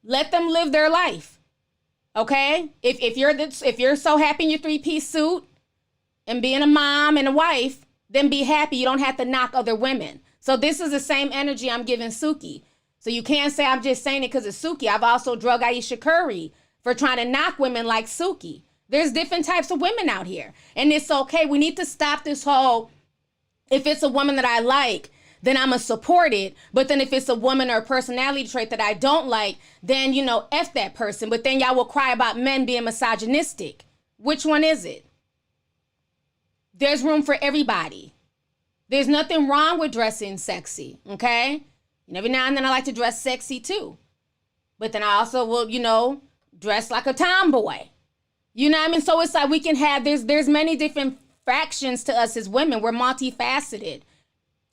Let them live their life. Okay? If you're so happy in your 3-piece suit and being a mom and a wife, then be happy. You don't have to knock other women. So this is the same energy I'm giving Suki. So you can't say I'm just saying it because it's Suki. I've also drug Aisha Curry for trying to knock women like Suki. There's different types of women out here. And it's okay. We need to stop this whole, if it's a woman that I like, then I'm going to support it. But then if it's a woman or a personality trait that I don't like, then, F that person. But then y'all will cry about men being misogynistic. Which one is it? There's room for everybody. There's nothing wrong with dressing sexy, okay? And every now and then I like to dress sexy too. But then I also will, dress like a tomboy. You know what I mean? So it's like we can have, there's many different fractions to us as women. We're multifaceted.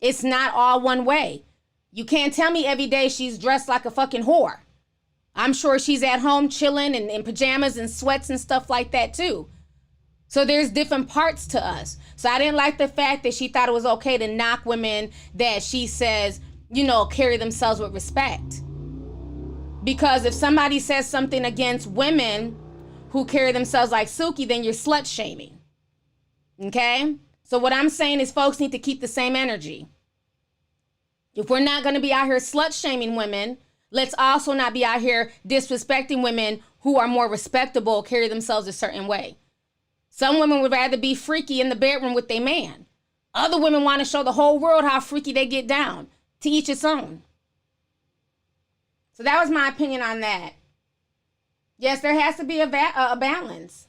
It's not all one way. You can't tell me every day she's dressed like a fucking whore. I'm sure she's at home chilling in pajamas and sweats and stuff like that too. So there's different parts to us. So I didn't like the fact that she thought it was okay to knock women that she says, carry themselves with respect. Because if somebody says something against women who carry themselves like Suki, then you're slut shaming. Okay? So what I'm saying is folks need to keep the same energy. If we're not going to be out here slut shaming women, let's also not be out here disrespecting women who are more respectable, carry themselves a certain way. Some women would rather be freaky in the bedroom with their man. Other women want to show the whole world how freaky they get down. To each its own. So that was my opinion on that. Yes, there has to be a balance.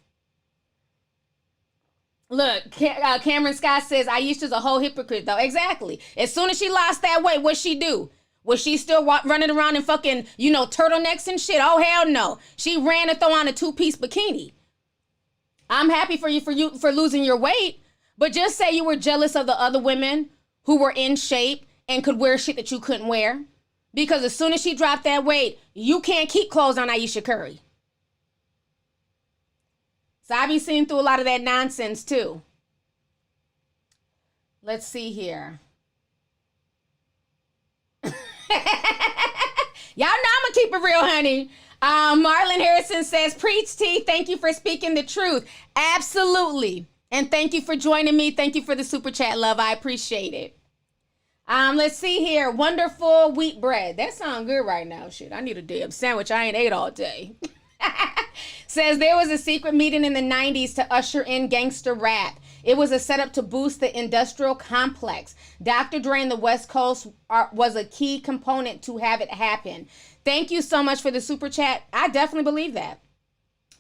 Look, Cameron Scott says, Aisha's a whole hypocrite, though. Exactly. As soon as she lost that weight, what'd she do? Was she still running around in fucking, turtlenecks and shit? Oh, hell no. She ran to throw on a 2-piece bikini. I'm happy for you for losing your weight, but just say you were jealous of the other women who were in shape and could wear shit that you couldn't wear. Because as soon as she dropped that weight, you can't keep clothes on Aisha Curry. So I be seeing through a lot of that nonsense too. Let's see here. Y'all know I'm gonna keep it real, honey. Marlon Harrison says, preach T, thank you for speaking the truth. Absolutely. And thank you for joining me. Thank you for the super chat, love. I appreciate it. Let's see here. Wonderful wheat bread. That sounds good right now. Shit, I need a damn sandwich. I ain't ate all day. Says there was a secret meeting in the 90s to usher in gangster rap. It was a setup to boost the industrial complex. Dr. Dre and the West Coast was a key component to have it happen. Thank you so much for the super chat. I definitely believe that.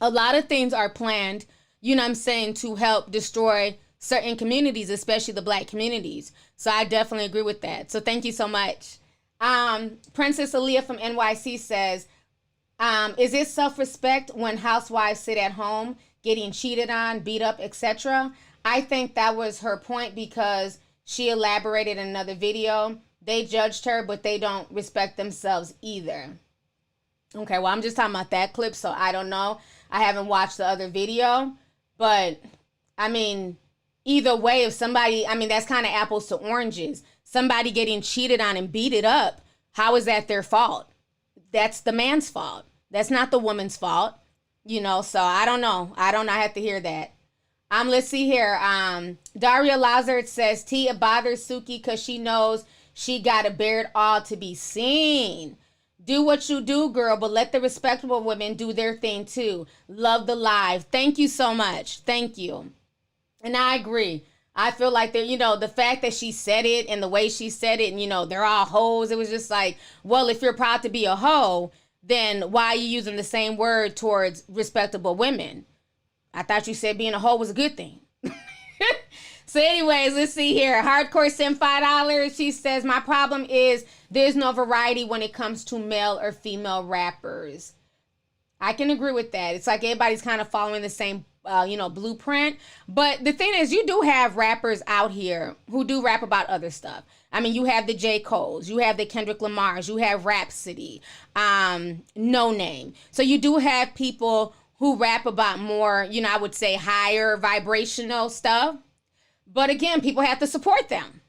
A lot of things are planned, to help destroy certain communities, especially the black communities. So I definitely agree with that. So thank you so much. Princess Aaliyah from NYC says, is it self-respect when housewives sit at home getting cheated on, beat up, etc.? I think that was her point because she elaborated in another video. They judged her, but they don't respect themselves either. Okay, well, I'm just talking about that clip, so I don't know. I haven't watched the other video, but I mean, either way, if somebody, that's kind of apples to oranges. Somebody getting cheated on and beat it up, how is that their fault? That's the man's fault. That's not the woman's fault, so I don't know. I have to hear that. Let's see here. Daria Lazard says, T, it bothers Suki because she knows she got to bear it all to be seen. Do what you do, girl, but let the respectable women do their thing too. Love the live. Thank you so much. Thank you. And I agree. I feel like the fact that she said it and the way she said it and, they're all hoes. It was just like, well, if you're proud to be a hoe, then why are you using the same word towards respectable women? I thought you said being a hoe was a good thing. So anyways, let's see here. Hardcore sent $5. She says, my problem is there's no variety when it comes to male or female rappers. I can agree with that. It's like everybody's kind of following the same blueprint. But the thing is, you do have rappers out here who do rap about other stuff. You have the J. Coles, you have the Kendrick Lamars, you have Rhapsody, No Name. So you do have people who rap about more, I would say higher vibrational stuff. But again, people have to support them,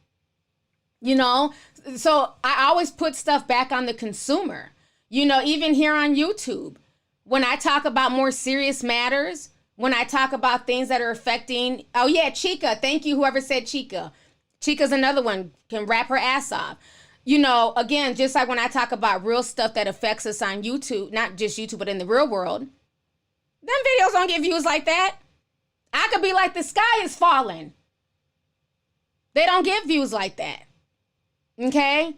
So I always put stuff back on the consumer, even here on YouTube. When I talk about more serious matters, when I talk about things that are affecting, oh yeah, Chica, thank you, whoever said Chica. Chica's another one, can rap her ass off. Again, just like when I talk about real stuff that affects us on YouTube, not just YouTube, but in the real world, them videos don't get views like that. I could be like, the sky is falling. They don't get views like that. Okay?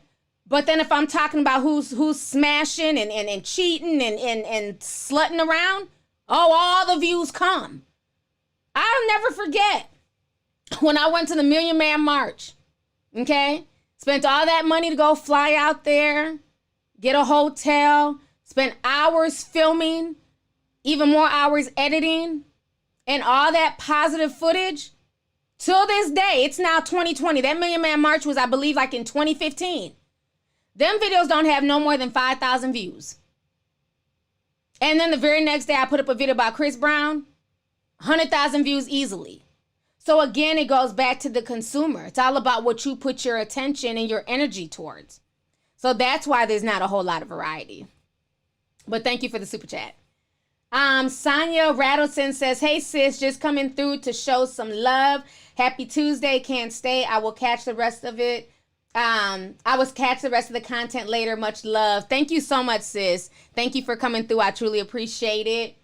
But then if I'm talking about who's smashing and cheating and slutting around, all the views come. I'll never forget when I went to the Million Man March. Okay? Spent all that money to go fly out there, get a hotel, spent hours filming, even more hours editing, and all that positive footage. Till this day, it's now 2020. That Million Man March was, I believe, like in 2015. Them videos don't have no more than 5,000 views. And then the very next day, I put up a video about Chris Brown, 100,000 views easily. So again, it goes back to the consumer. It's all about what you put your attention and your energy towards. So that's why there's not a whole lot of variety. But thank you for the super chat. Sonia Rattleton says, hey sis, just coming through to show some love. Happy Tuesday, can't stay. I will catch the rest of it. I will catch the rest of the content later. Much love. Thank you so much, sis. Thank you for coming through. I truly appreciate it.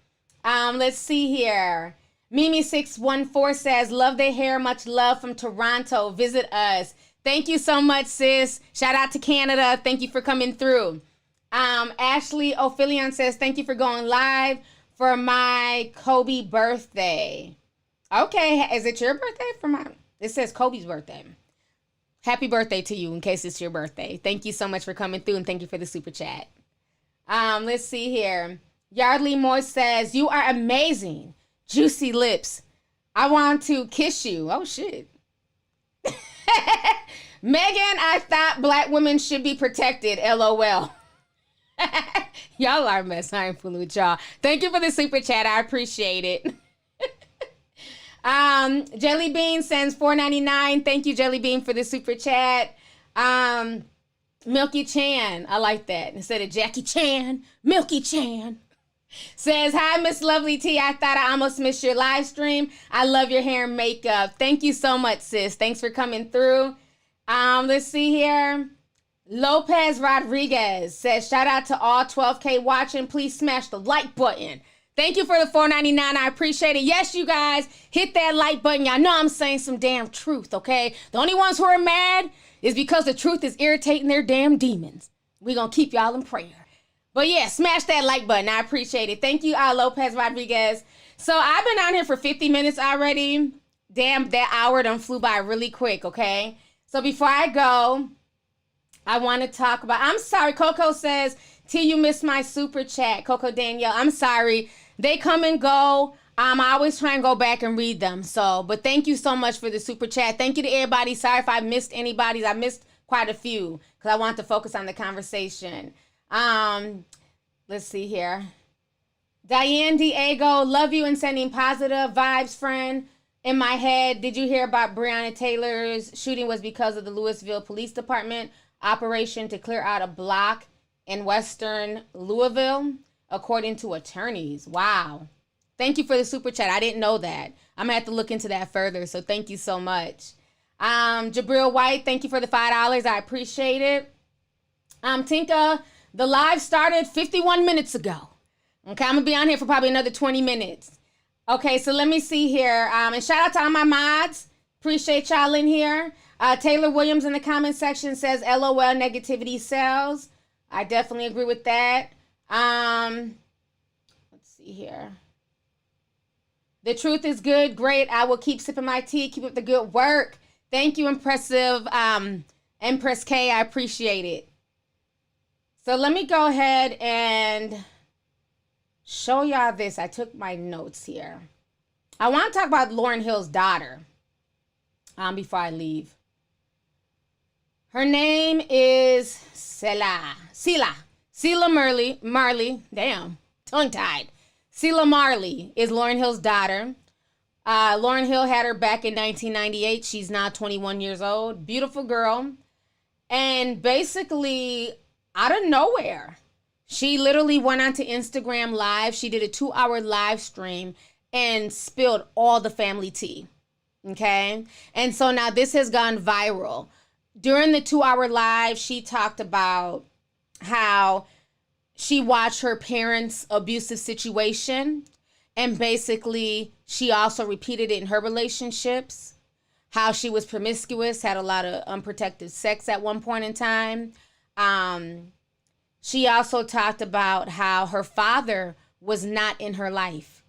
Let's see here. Mimi614 says, love their hair. Much love from Toronto. Visit us. Thank you so much, sis. Shout out to Canada. Thank you for coming through. Ashley Ophilion says, thank you for going live for my Kobe birthday. Okay, is it your birthday? It says Kobe's birthday. Happy birthday to you in case it's your birthday. Thank you so much for coming through and thank you for the super chat. Let's see here. Yardley Moore says, you are amazing. Juicy lips. I want to kiss you. Oh, shit. Megan, I thought black women should be protected. LOL. Y'all are a mess. I ain't fooling with y'all. Thank you for the super chat. I appreciate it. Jelly Bean sends $4.99. Thank you, Jelly Bean, for the super chat. Milky Chan. I like that. Instead of Jackie Chan, Milky Chan. Says, hi, Miss Lovely T. I thought I almost missed your live stream. I love your hair and makeup. Thank you so much, sis. Thanks for coming through. Let's see here. Lopez Rodriguez says, shout out to all 12K watching. Please smash the like button. Thank you for the $4.99. I appreciate it. Yes, you guys, hit that like button. Y'all know I'm saying some damn truth, okay? The only ones who are mad is because the truth is irritating their damn demons. We're going to keep y'all in prayer. But yeah, smash that like button. I appreciate it. Thank you, Lopez Rodriguez. So I've been on here for 50 minutes already. Damn, that hour done flew by really quick, okay? So before I go, I want to talk about, I'm sorry, Coco says, T, you missed my super chat. Coco Danielle, I'm sorry. They come and go. I always try and go back and read them. So, but thank you so much for the super chat. Thank you to everybody. Sorry if I missed anybody's. I missed quite a few because I want to focus on the conversation. Let's see here. Diane Diego, love you and sending positive vibes, friend. In my head, did you hear about Breonna Taylor's shooting was because of the Louisville Police Department operation to clear out a block in western Louisville, according to attorneys. Wow. Thank you for the super chat. I didn't know that. I'm going to have to look into that further, so thank you so much. Jabril White, thank you for the $5. I appreciate it. Tinka, the live started 51 minutes ago. Okay, I'm going to be on here for probably another 20 minutes. Okay, so let me see here. And shout out to all my mods. Appreciate y'all in here. Taylor Williams in the comment section says, LOL, negativity sells. I definitely agree with that. Let's see here. The truth is good. Great. I will keep sipping my tea. Keep up the good work. Thank you, impressive Empress K. I appreciate it. So let me go ahead and show y'all this. I took my notes here. I want to talk about Lauryn Hill's daughter before I leave. Her name is CeeLo Marley. Damn, tongue-tied. CeeLo Marley is Lauryn Hill's daughter. Lauryn Hill had her back in 1998. She's now 21 years old. Beautiful girl. And basically, out of nowhere, she literally went onto Instagram Live. She did a 2-hour live stream and spilled all the family tea. Okay? And so now this has gone viral. During the 2-hour live, she talked about how she watched her parents' abusive situation. And basically, she also repeated it in her relationships. How she was promiscuous, had a lot of unprotected sex at one point in time. She also talked about how her father was not in her life.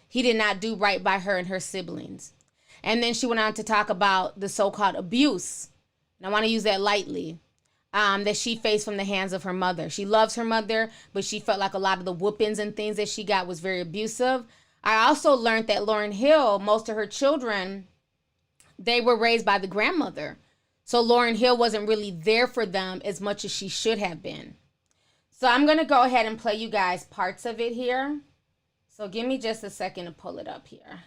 He did not do right by her and her siblings. And then she went on to talk about the so-called abuse, and I want to use that lightly, that she faced from the hands of her mother. She loves her mother, but she felt like a lot of the whoopings and things that she got was very abusive. I also learned that Lauryn Hill, most of her children, they were raised by the grandmother. So Lauryn Hill wasn't really there for them as much as she should have been. So I'm going to go ahead and play you guys parts of it here. So give me just a second to pull it up here.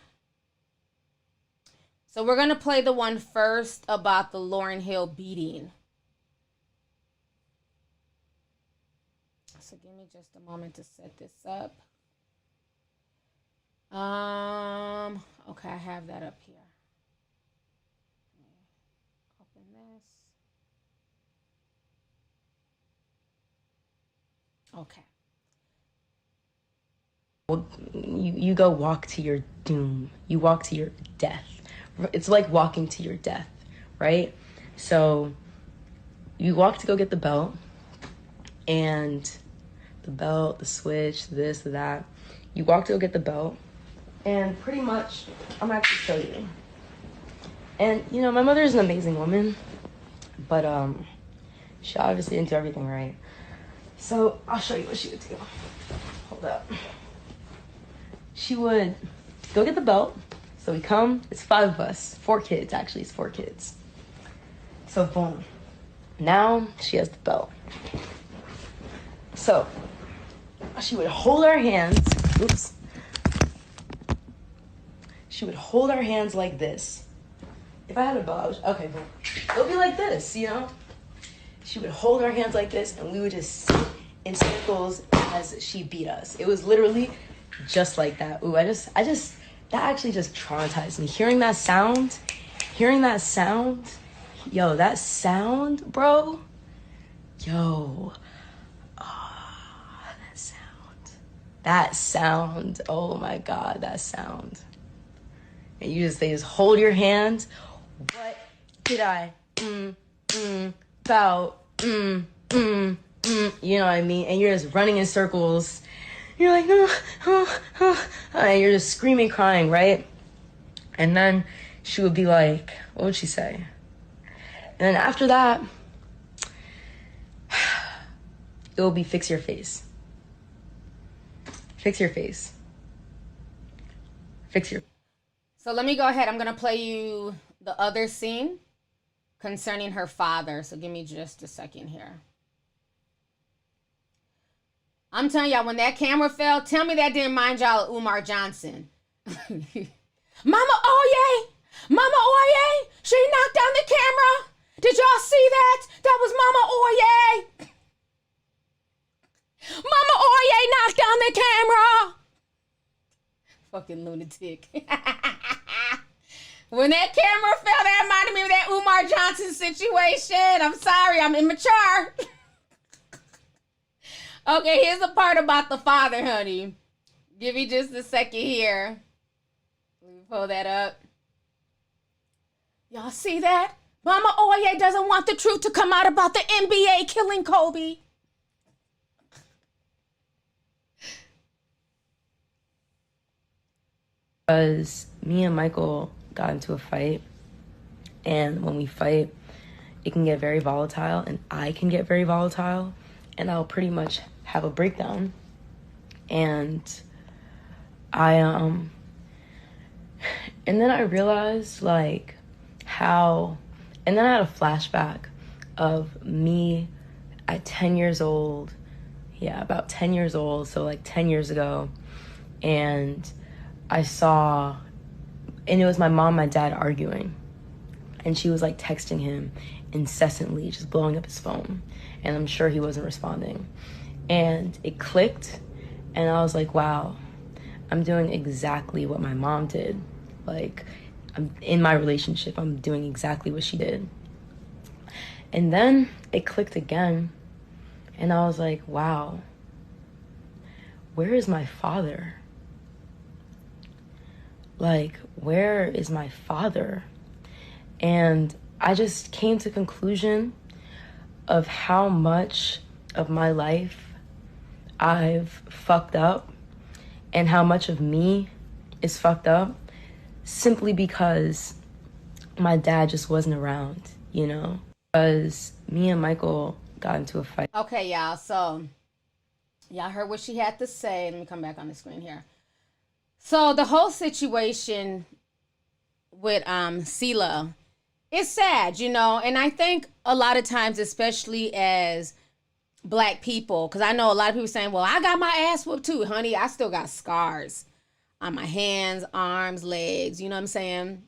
So we're going to play the one first about the Lauryn Hill beating. So give me just a moment to set this up. Okay, I have that up here. Open this. Okay. You go walk to your doom. You walk to your death. It's like walking to your death, right? So you walk to go get the belt, and the belt, the switch, this, that. You walk to go get the belt, and pretty much, I'm gonna actually show you. And, you know, my mother is an amazing woman, but she obviously didn't do everything right. So I'll show you what she would do. Hold up. She would go get the belt. So we come, it's 5 of us, 4 kids, actually, it's 4 kids. So boom, now she has the belt. So she would hold our hands, oops. She would hold our hands like this. If I had a belt, okay, boom. It would be like this, you know? She would hold our hands like this, and we would just sit in circles as she beat us. It was literally just like that. Ooh, that actually just traumatized me. Hearing that sound, yo, that sound, bro, yo, that sound, oh my God, that sound. And they just hold your hands. What did I, about, you know what I mean? And you're just running in circles. You're like, and you're just screaming, crying, right? And then she would be like, what would she say? And then after that, it will be fix your face. Fix your face. Fix your. So let me go ahead. I'm going to play you the other scene concerning her father. So give me just a second here. I'm telling y'all, when that camera fell, tell me that didn't mind y'all of Umar Johnson. Mama Oye! Mama Oye! She knocked down the camera! Did y'all see that? That was Mama Oye! Mama Oye knocked down the camera! Fucking lunatic. When that camera fell, that reminded me of that Umar Johnson situation. I'm sorry, I'm immature. Okay, here's the part about the father, honey. Give me just a second here. Let me pull that up. Y'all see that? Mama Oye doesn't want the truth to come out about the NBA killing Kobe. Because me and Michael got into a fight, and when we fight, it can get very volatile, and I can get very volatile, and I'll pretty much have a breakdown. And and then I realized like and then I had a flashback of me at 10 years old, about 10 years old, so like 10 years ago, and I saw, and it was my mom and my dad arguing, and she was like texting him incessantly, just blowing up his phone, and I'm sure he wasn't responding. And it clicked, and I was like, wow, I'm doing exactly what my mom did. Like, I'm in my relationship, I'm doing exactly what she did. And then it clicked again, and I was like, wow, where is my father? Like, where is my father? And I just came to the conclusion of how much of my life I've fucked up and how much of me is fucked up simply because my dad just wasn't around, you know? Because me and Michael got into a fight. Okay, y'all. So, y'all heard what she had to say. Let me come back on the screen here. So, the whole situation with CeeLo, it's sad, you know? And I think a lot of times, especially as Black people, because I know a lot of people saying, well, I got my ass whooped too. Honey, I still got scars on my hands, arms, legs. You know what I'm saying?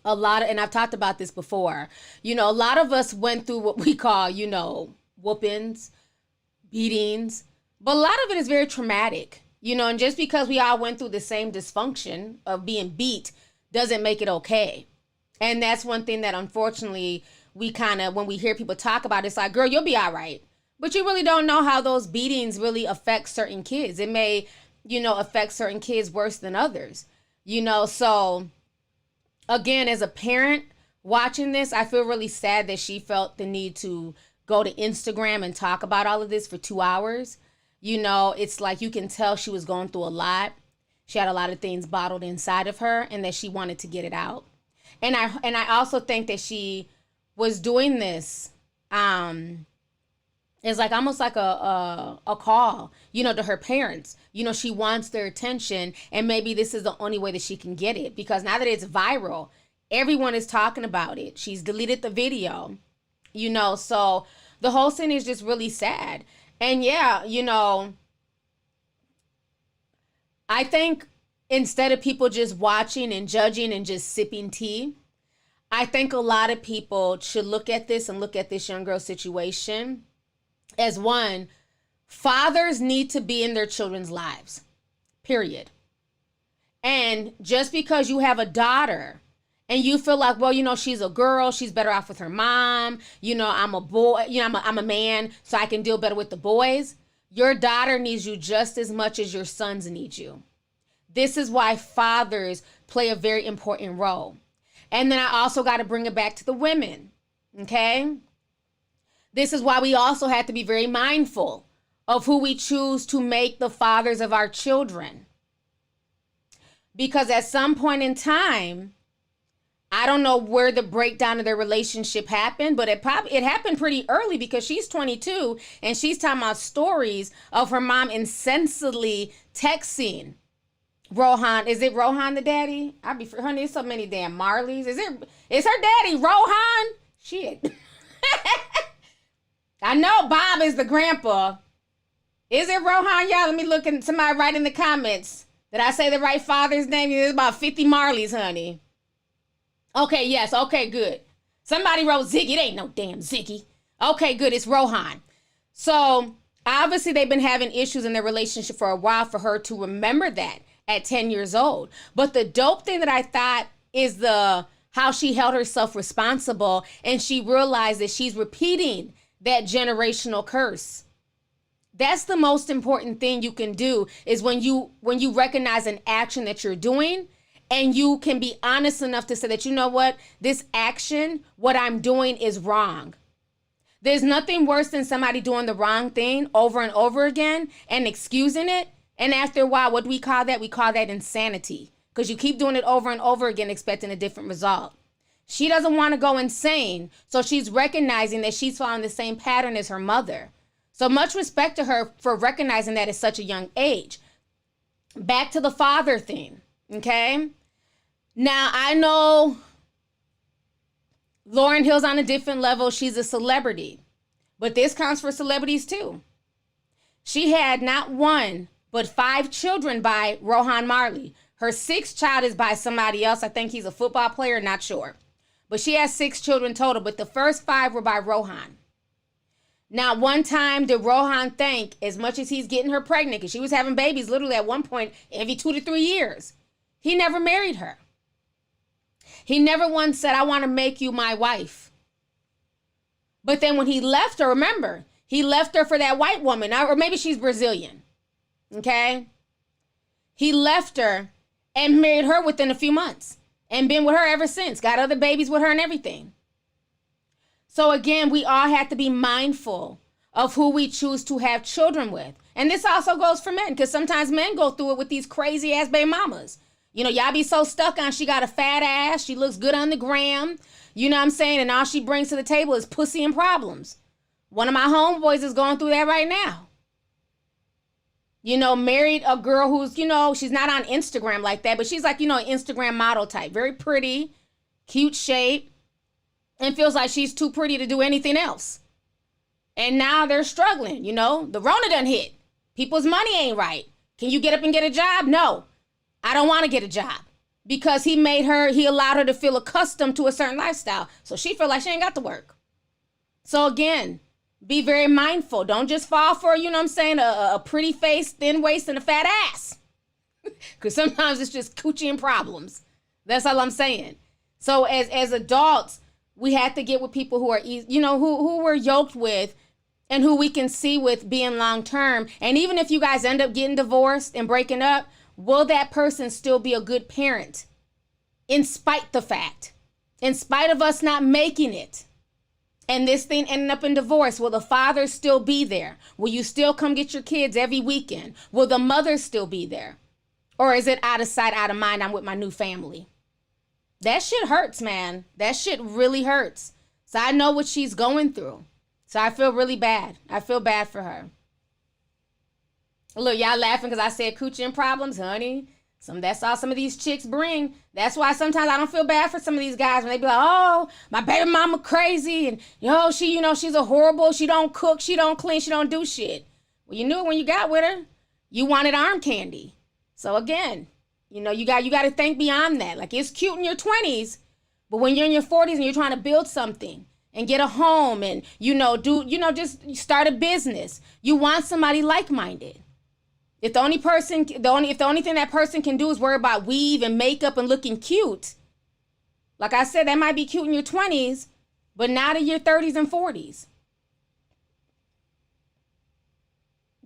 And I've talked about this before. You know, a lot of us went through what we call, you know, whoopings, beatings. But a lot of it is very traumatic. You know, and just because we all went through the same dysfunction of being beat doesn't make it okay. And that's one thing that unfortunately we kind of, when we hear people talk about it, it's like, girl, you'll be all right. But you really don't know how those beatings really affect certain kids. It may affects certain kids worse than others. So again, as a parent watching this, I feel really sad that she felt the need to go to Instagram and talk about all of this for 2 hours. It's like you can tell she was going through a lot. She had a lot of things bottled inside of her and that she wanted to get it out. And I also think that she was doing this is like almost like a call, to her parents. She wants their attention, and maybe this is the only way that she can get it, because now that it's viral, everyone is talking about it. She's deleted the video, so the whole thing is just really sad. And yeah, I think instead of people just watching and judging and just sipping tea, I think a lot of people should look at this young girl situation as one, fathers need to be in their children's lives, period. And just because you have a daughter and you feel like, well, she's a girl, she's better off with her mom, I'm a boy, I'm a man, so I can deal better with the boys. Your daughter needs you just as much as your sons need you. This is why fathers play a very important role. And then I also got to bring it back to the women, okay? This is why we also have to be very mindful of who we choose to make the fathers of our children. Because at some point in time, I don't know where the breakdown of their relationship happened, but it happened pretty early, because she's 22 and she's talking about stories of her mom incessantly texting Rohan. Is it Rohan the daddy? Honey, there's so many damn Marleys. Is her daddy Rohan? Shit. I know Bob is the grandpa. Is it Rohan, y'all? Let me look, and somebody write in the comments. Did I say the right father's name? There's about 50 Marleys, honey. Okay, yes. Okay, good. Somebody wrote Ziggy. It ain't no damn Ziggy. Okay, good. It's Rohan. So obviously they've been having issues in their relationship for a while, for her to remember that at 10 years old. But the dope thing that I thought is how she held herself responsible, and she realized that she's repeating that generational curse. That's the most important thing you can do, is when you recognize an action that you're doing, and you can be honest enough to say that, you know what, this action, what I'm doing is wrong. There's nothing worse than somebody doing the wrong thing over and over again and excusing it. And after a while, what do we call that? We call that insanity, because you keep doing it over and over again, expecting a different result. She doesn't want to go insane, so she's recognizing that she's following the same pattern as her mother. So much respect to her for recognizing that at such a young age. Back to the father thing, okay? Now, I know Lauryn Hill's on a different level. She's a celebrity, but this counts for celebrities too. She had not one, but 5 children by Rohan Marley. Her 6th child is by somebody else. I think he's a football player, not sure. But she has 6 children total, but the first 5 were by Rohan. Now, one time did Rohan think, as much as he's getting her pregnant, because she was having babies literally at one point every 2 to 3 years, he never married her. He never once said, I want to make you my wife. But then when he left her, remember, he left her for that white woman, or maybe she's Brazilian, okay? He left her and married her within a few months and been with her ever since, got other babies with her and everything. So again, we all have to be mindful of who we choose to have children with. And this also goes for men, because sometimes men go through it with these crazy ass baby mamas. Y'all be so stuck on she got a fat ass, she looks good on the gram, you know what I'm saying? And all she brings to the table is pussy and problems. One of my homeboys is going through that right now. Married a girl who's, she's not on Instagram like that, but she's like, an Instagram model type. Very pretty, cute shape, and feels like she's too pretty to do anything else. And now they're struggling, The Rona done hit. People's money ain't right. Can you get up and get a job? No. I don't want to get a job, because he allowed her to feel accustomed to a certain lifestyle. So she feel like she ain't got to work. So again, be very mindful. Don't just fall for, a pretty face, thin waist, and a fat ass. Because sometimes it's just coochie and problems. That's all I'm saying. So as adults, we have to get with people who are, who we're yoked with and who we can see with being long term. And even if you guys end up getting divorced and breaking up, will that person still be a good parent in spite of us not making it? And this thing ending up in divorce, will the father still be there? Will you still come get your kids every weekend? Will the mother still be there? Or is it out of sight, out of mind, I'm with my new family? That shit hurts, man. That shit really hurts. So I know what she's going through. So I feel really bad. I feel bad for her. Look, y'all laughing because I said coochie and problems, honey. That's all some of these chicks bring. That's why sometimes I don't feel bad for some of these guys when they be like, oh, my baby mama crazy. And, she's a horrible, she don't cook, she don't clean, she don't do shit. Well, you knew it when you got with her. You wanted arm candy. So again, you got to think beyond that. Like, it's cute in your 20s, but when you're in your 40s and you're trying to build something and get a home and, just start a business, you want somebody like-minded. If the only thing that person can do is worry about weave and makeup and looking cute, like I said, that might be cute in your 20s, but not in your 30s and 40s.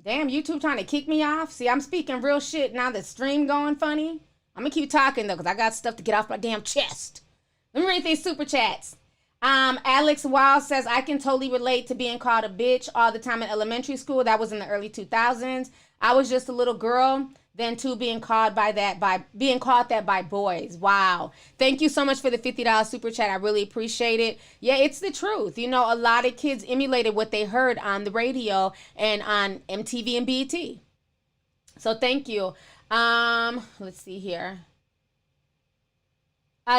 Damn, YouTube trying to kick me off. See, I'm speaking real shit now. The stream going funny. I'm gonna keep talking though, because I got stuff to get off my damn chest. Let me read these super chats. Alex Wild says, I can totally relate to being called a bitch all the time in elementary school. That was in the early 2000s. I was just a little girl then too, being called that by boys. Wow. Thank you so much for the $50 super chat. I really appreciate it. Yeah, it's the truth. A lot of kids emulated what they heard on the radio and on MTV and BET. So thank you. Let's see here.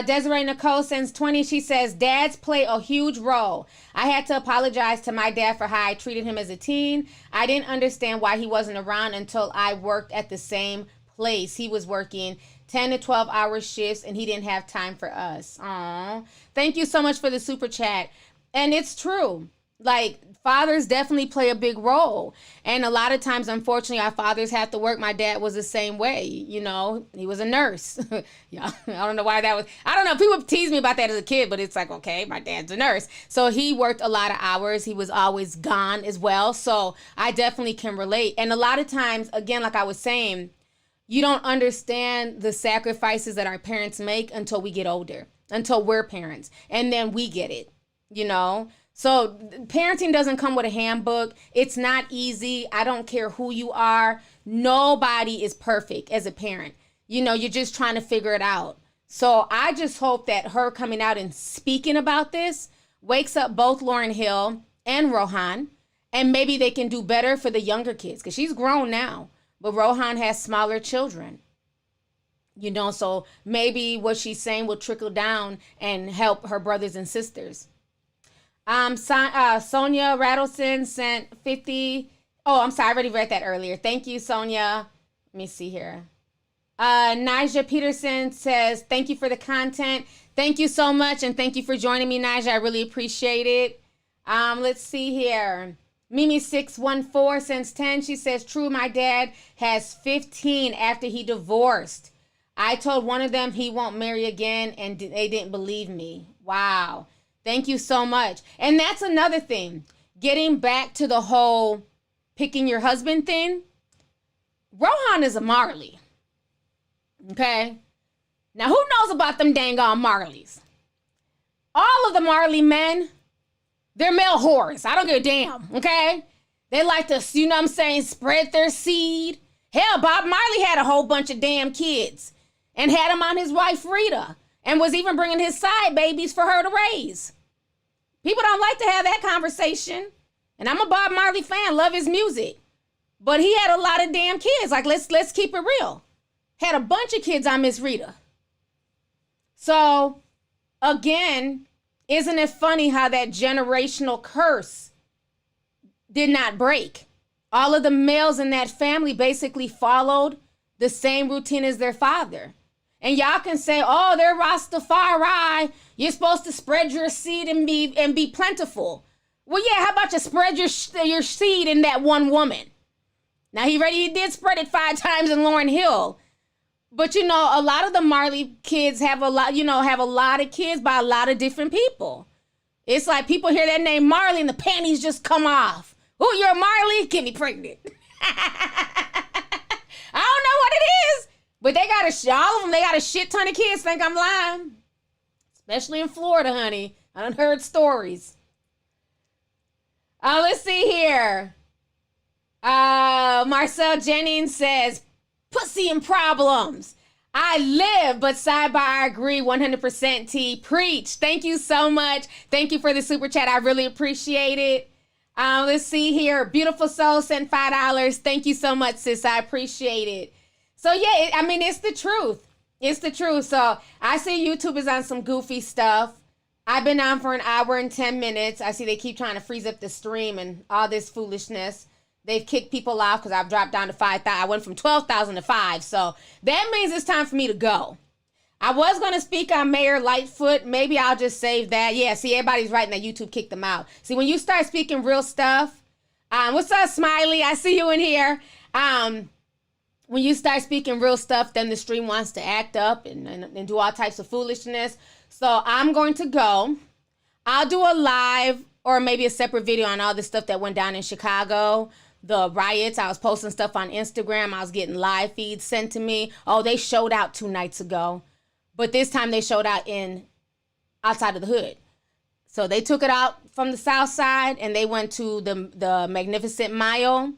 Desiree Nicole sends 20. She says, dads play a huge role. I had to apologize to my dad for how I treated him as a teen. I didn't understand why he wasn't around until I worked at the same place. He was working 10 to 12 hour shifts and he didn't have time for us. Aww. Thank you so much for the super chat. And it's true. Like, fathers definitely play a big role. And a lot of times, unfortunately, our fathers have to work. My dad was the same way. He was a nurse. Yeah, I don't know why that was. I don't know. People tease me about that as a kid, but it's like, okay, my dad's a nurse. So he worked a lot of hours. He was always gone as well. So I definitely can relate. And a lot of times, again, like I was saying, you don't understand the sacrifices that our parents make until we get older, until we're parents. And then we get it, So parenting doesn't come with a handbook. It's not easy. I don't care who you are. Nobody is perfect as a parent. You're just trying to figure it out. So I just hope that her coming out and speaking about this wakes up both Lauryn Hill and Rohan. And maybe they can do better for the younger kids. Because she's grown now. But Rohan has smaller children. So maybe what she's saying will trickle down and help her brothers and sisters. Sonia Rattleson sent 50. Oh, I'm sorry. I already read that earlier. Thank you, Sonia. Let me see here. Nija Peterson says, thank you for the content. Thank you so much. And thank you for joining me, Nija. I really appreciate it. Let's see here. Mimi614 sends 10. She says, true, my dad has 15 after he divorced. I told one of them he won't marry again, and they didn't believe me. Wow. Thank you so much. And that's another thing. Getting back to the whole picking your husband thing. Rohan is a Marley. Okay? Now, who knows about them dang on Marleys? All of the Marley men, they're male whores. I don't give a damn. Okay? They like to, spread their seed. Hell, Bob Marley had a whole bunch of damn kids and had him on his wife, Rita. And was even bringing his side babies for her to raise. People don't like to have that conversation. And I'm a Bob Marley fan, love his music. But he had a lot of damn kids. Like, let's keep it real. Had a bunch of kids on Miss Rita. So, again, isn't it funny how that generational curse did not break? All of the males in that family basically followed the same routine as their father. And y'all can say, oh, they're Rastafari. You're supposed to spread your seed and be plentiful. Well, yeah, how about you spread your seed in that one woman? Now, he did spread it 5 times in Lauryn Hill. But, a lot of the Marley kids have a lot of kids by a lot of different people. It's like people hear that name Marley and the panties just come off. Ooh, you're Marley? Get me pregnant. I don't know what it is, but they got all of them, they got a shit ton of kids. Think I'm lying. Especially in Florida, honey. I done heard stories. Let's see here. Marcel Jennings says, pussy and problems. I live, but sidebar, I agree 100%. T. Preach. Thank you so much. Thank you for the super chat. I really appreciate it. Let's see here. Beautiful Soul sent $5. Thank you so much, sis. I appreciate it. So yeah, it's the truth. It's the truth. So I see YouTube is on some goofy stuff. I've been on for an hour and 10 minutes. I see they keep trying to freeze up the stream and all this foolishness. They've kicked people off because I've dropped down to 5,000. I went from 12,000 to 5. So that means it's time for me to go. I was going to speak on Mayor Lightfoot. Maybe I'll just save that. Yeah, see, everybody's writing that YouTube kicked them out. See, when you start speaking real stuff, what's up, Smiley? I see you in here. When you start speaking real stuff, then the stream wants to act up and do all types of foolishness. So I'm going to go. I'll do a live or maybe a separate video on all the stuff that went down in Chicago. The riots. I was posting stuff on Instagram. I was getting live feeds sent to me. Oh, they showed out 2 nights ago. But this time they showed out outside of the hood. So they took it out from the south side and they went to the Magnificent Mile,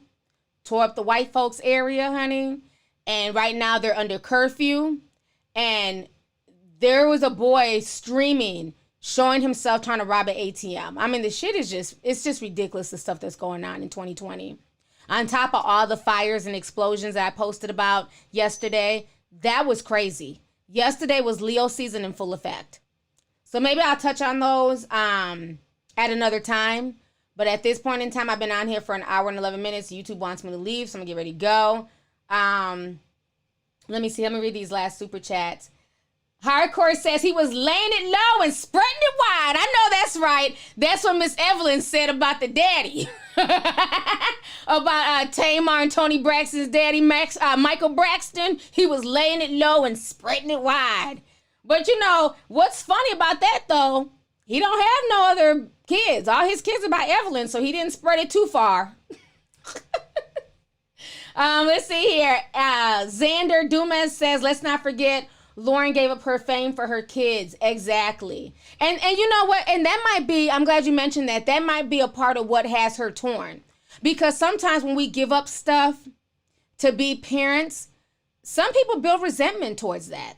tore up the white folks area, honey. And right now they're under curfew. And there was a boy streaming, showing himself trying to rob an ATM. I mean, the shit is it's just ridiculous, the stuff that's going on in 2020. On top of all the fires and explosions that I posted about yesterday, that was crazy. Yesterday was Leo season in full effect. So maybe I'll touch on those at another time. But at this point in time, I've been on here for an hour and 11 minutes. YouTube wants me to leave, so I'm going to get ready to go. Let me see. Let me read these last super chats. Hardcore says he was laying it low and spreading it wide. I know that's right. That's what Miss Evelyn said about the daddy. About Tamar and Tony Braxton's daddy, Michael Braxton. He was laying it low and spreading it wide. But you know, what's funny about that though, he don't have no other kids. All his kids are by Evelyn, so he didn't spread it too far. Let's see here. Xander Dumas says, let's not forget Lauryn gave up her fame for her kids. Exactly. And you know what? And that might be, I'm glad you mentioned that. That might be a part of what has her torn. Because sometimes when we give up stuff to be parents, some people build resentment towards that.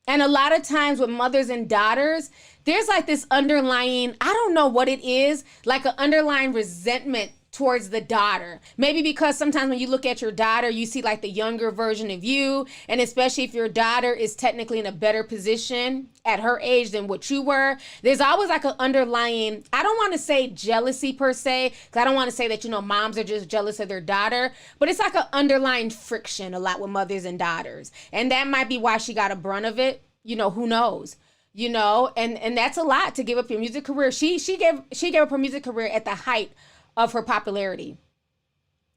And a lot of times with mothers and daughters, there's like this underlying, I don't know what it is, like an underlying resentment towards the daughter. Maybe because sometimes when you look at your daughter, you see like the younger version of you. And especially if your daughter is technically in a better position at her age than what you were, there's always like an underlying, I don't want to say jealousy per se, because I don't want to say that, you know, moms are just jealous of their daughter, but it's like an underlying friction a lot with mothers and daughters. And that might be why she got a brunt of it. You know, who knows? You know, and that's a lot to give up your music career. She gave up her music career at the height of her popularity.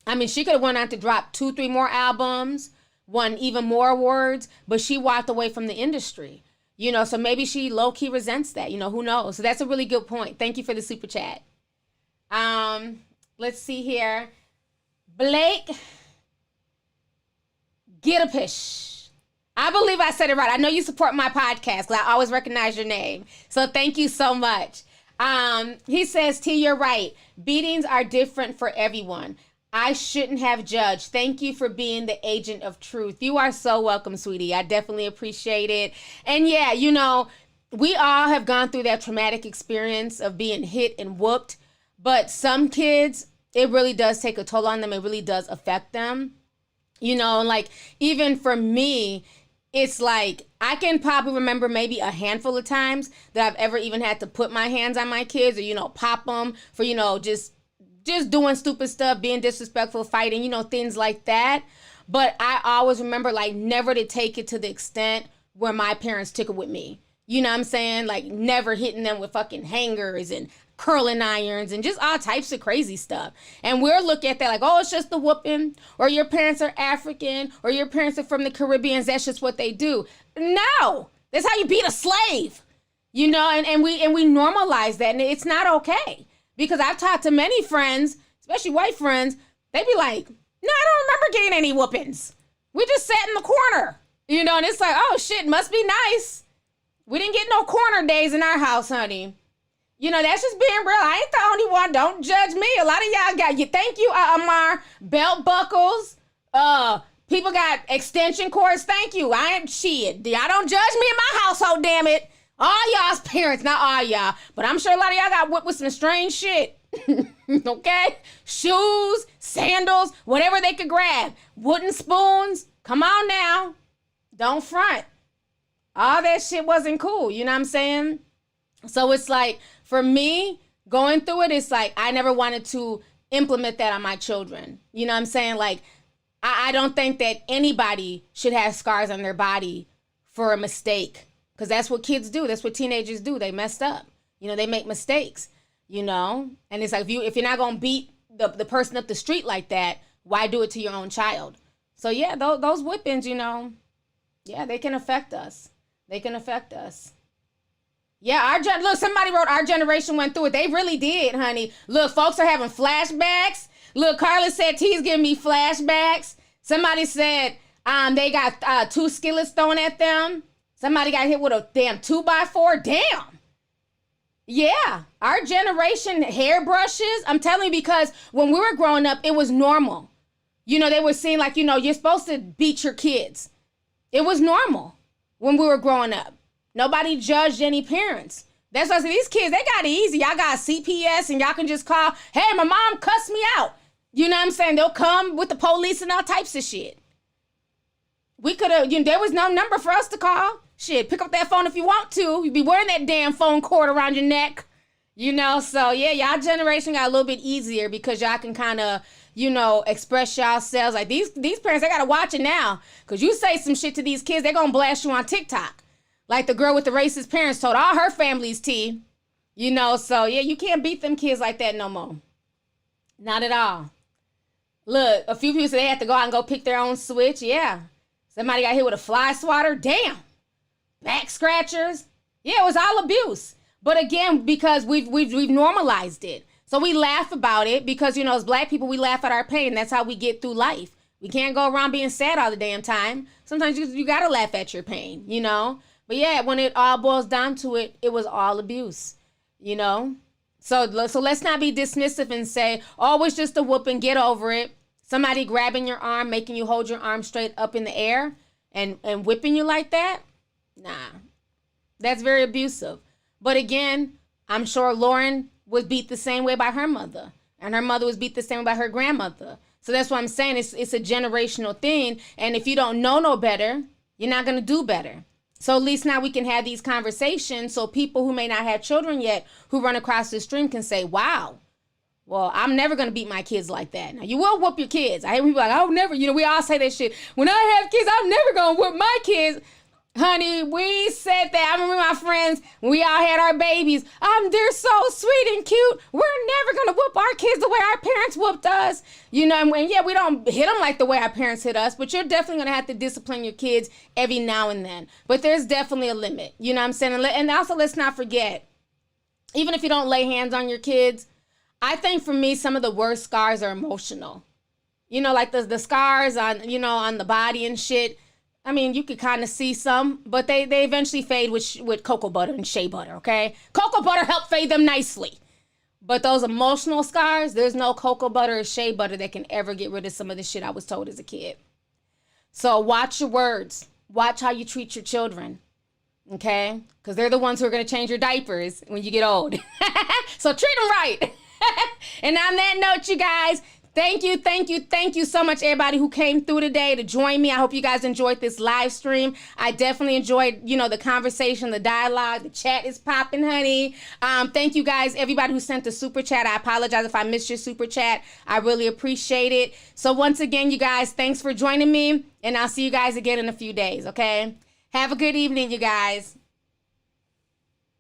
I mean, she could have went on to drop 2-3 more albums, won even more awards, but she walked away from the industry. You know, so maybe she low-key resents that. You know, who knows? So that's a really good point. Thank you for the super chat. Let's see here. Blake Gitapish. I believe I said it right. I know you support my podcast because I always recognize your name. So thank you so much. He says, T, you're right. Beatings are different for everyone. I shouldn't have judged. Thank you for being the agent of truth. You are so welcome, sweetie. I definitely appreciate it. And yeah, you know, we all have gone through that traumatic experience of being hit and whooped. But some kids, it really does take a toll on them. It really does affect them. You know, like even for me, it's like I can probably remember maybe a handful of times that I've ever even had to put my hands on my kids or, you know, pop them for, you know, just doing stupid stuff, being disrespectful, fighting, you know, things like that. But I always remember like never to take it to the extent where my parents took it with me. You know what I'm saying? Like never hitting them with fucking hangers and curling irons and just all types of crazy stuff. And we'll look at that like, oh, it's just the whooping, or your parents are African, or your parents are from the Caribbean. That's just what they do. No, that's how you beat a slave. You know, and we normalize that, and it's not okay. Because I've talked to many friends, especially white friends, they be like, no, I don't remember getting any whoopings. We just sat in the corner, you know, and it's like, oh shit, must be nice. We didn't get no corner days in our house, honey. You know, that's just being real. I ain't the only one. Don't judge me. A lot of y'all got you. Thank you, Amar. Belt buckles. People got extension cords. Thank you. I ain't shit. Y'all don't judge me in my household, damn it. All y'all's parents, not all y'all. But I'm sure a lot of y'all got whipped with some strange shit. Okay? Shoes, sandals, whatever they could grab. Wooden spoons. Come on now. Don't front. All that shit wasn't cool. You know what I'm saying? So it's like, for me, going through it, it's like, I never wanted to implement that on my children. You know what I'm saying? Like, I don't think that anybody should have scars on their body for a mistake. Because that's what kids do. That's what teenagers do. They messed up. You know, they make mistakes, you know? And it's like, if you're not going to beat the person up the street like that, why do it to your own child? So, yeah, those whippings, you know, yeah, they can affect us. They can affect us. Yeah, look, somebody wrote our generation went through it. They really did, honey. Look, folks are having flashbacks. Look, Carla said T's giving me flashbacks. Somebody said they got 2 skillets thrown at them. Somebody got hit with a damn 2x4. Damn. Yeah, our generation hairbrushes. I'm telling you, because when we were growing up, it was normal. You know, they were saying like, you know, you're supposed to beat your kids. It was normal when we were growing up. Nobody judged any parents. That's why I said, these kids, they got it easy. Y'all got CPS and y'all can just call, hey, my mom cussed me out. You know what I'm saying? They'll come with the police and all types of shit. We could have, you know, there was no number for us to call. Shit, pick up that phone if you want to. You'd be wearing that damn phone cord around your neck. You know, so yeah, y'all generation got a little bit easier because y'all can kind of, you know, express yourselves. Like these parents, they got to watch it now. Because you say some shit to these kids, they're going to blast you on TikTok. Like the girl with the racist parents told all her family's tea. You know, so yeah, you can't beat them kids like that no more. Not at all. Look, a few people said they had to go out and go pick their own switch. Yeah. Somebody got hit with a fly swatter. Damn. Back scratchers. Yeah, it was all abuse. But again, because we've normalized it. So we laugh about it because, you know, as black people, we laugh at our pain. That's how we get through life. We can't go around being sad all the damn time. Sometimes you got to laugh at your pain, you know? But yeah, when it all boils down to it, it was all abuse, you know? So let's not be dismissive and say, oh, it's just a whooping, get over it. Somebody grabbing your arm, making you hold your arm straight up in the air and whipping you like that? Nah, that's very abusive. But again, I'm sure Lauryn was beat the same way by her mother. And her mother was beat the same way by her grandmother. So that's what I'm saying. It's a generational thing. And if you don't know no better, you're not going to do better. So at least now we can have these conversations so people who may not have children yet who run across the stream can say, wow, well, I'm never going to beat my kids like that. Now, you will whoop your kids. I hear people like, oh, never. You know, we all say that shit. When I have kids, I'm never going to whoop my kids. Honey, we said that. I remember my friends, when we all had our babies. They're so sweet and cute. We're never going to whoop our kids the way our parents whooped us. You know, and yeah, we don't hit them like the way our parents hit us, but you're definitely going to have to discipline your kids every now and then. But there's definitely a limit. You know what I'm saying? And also, let's not forget, even if you don't lay hands on your kids, I think for me, some of the worst scars are emotional. You know, like the scars on, you know, on the body and shit. I mean, you could kind of see some, but they eventually fade with cocoa butter and shea butter, okay? Cocoa butter helped fade them nicely. But those emotional scars, there's no cocoa butter or shea butter that can ever get rid of some of the shit I was told as a kid. So watch your words. Watch how you treat your children, okay? Because they're the ones who are going to change your diapers when you get old. So treat them right. And on that note, you guys, thank you so much, everybody who came through today to join me. I hope you guys enjoyed this live stream. I definitely enjoyed, you know, the conversation, the dialogue. The chat is popping, honey. Thank you guys, everybody who sent the super chat. I apologize if I missed your super chat. I really appreciate it. So once again, you guys, thanks for joining me, and I'll see you guys again in a few days, okay? Have a good evening, you guys.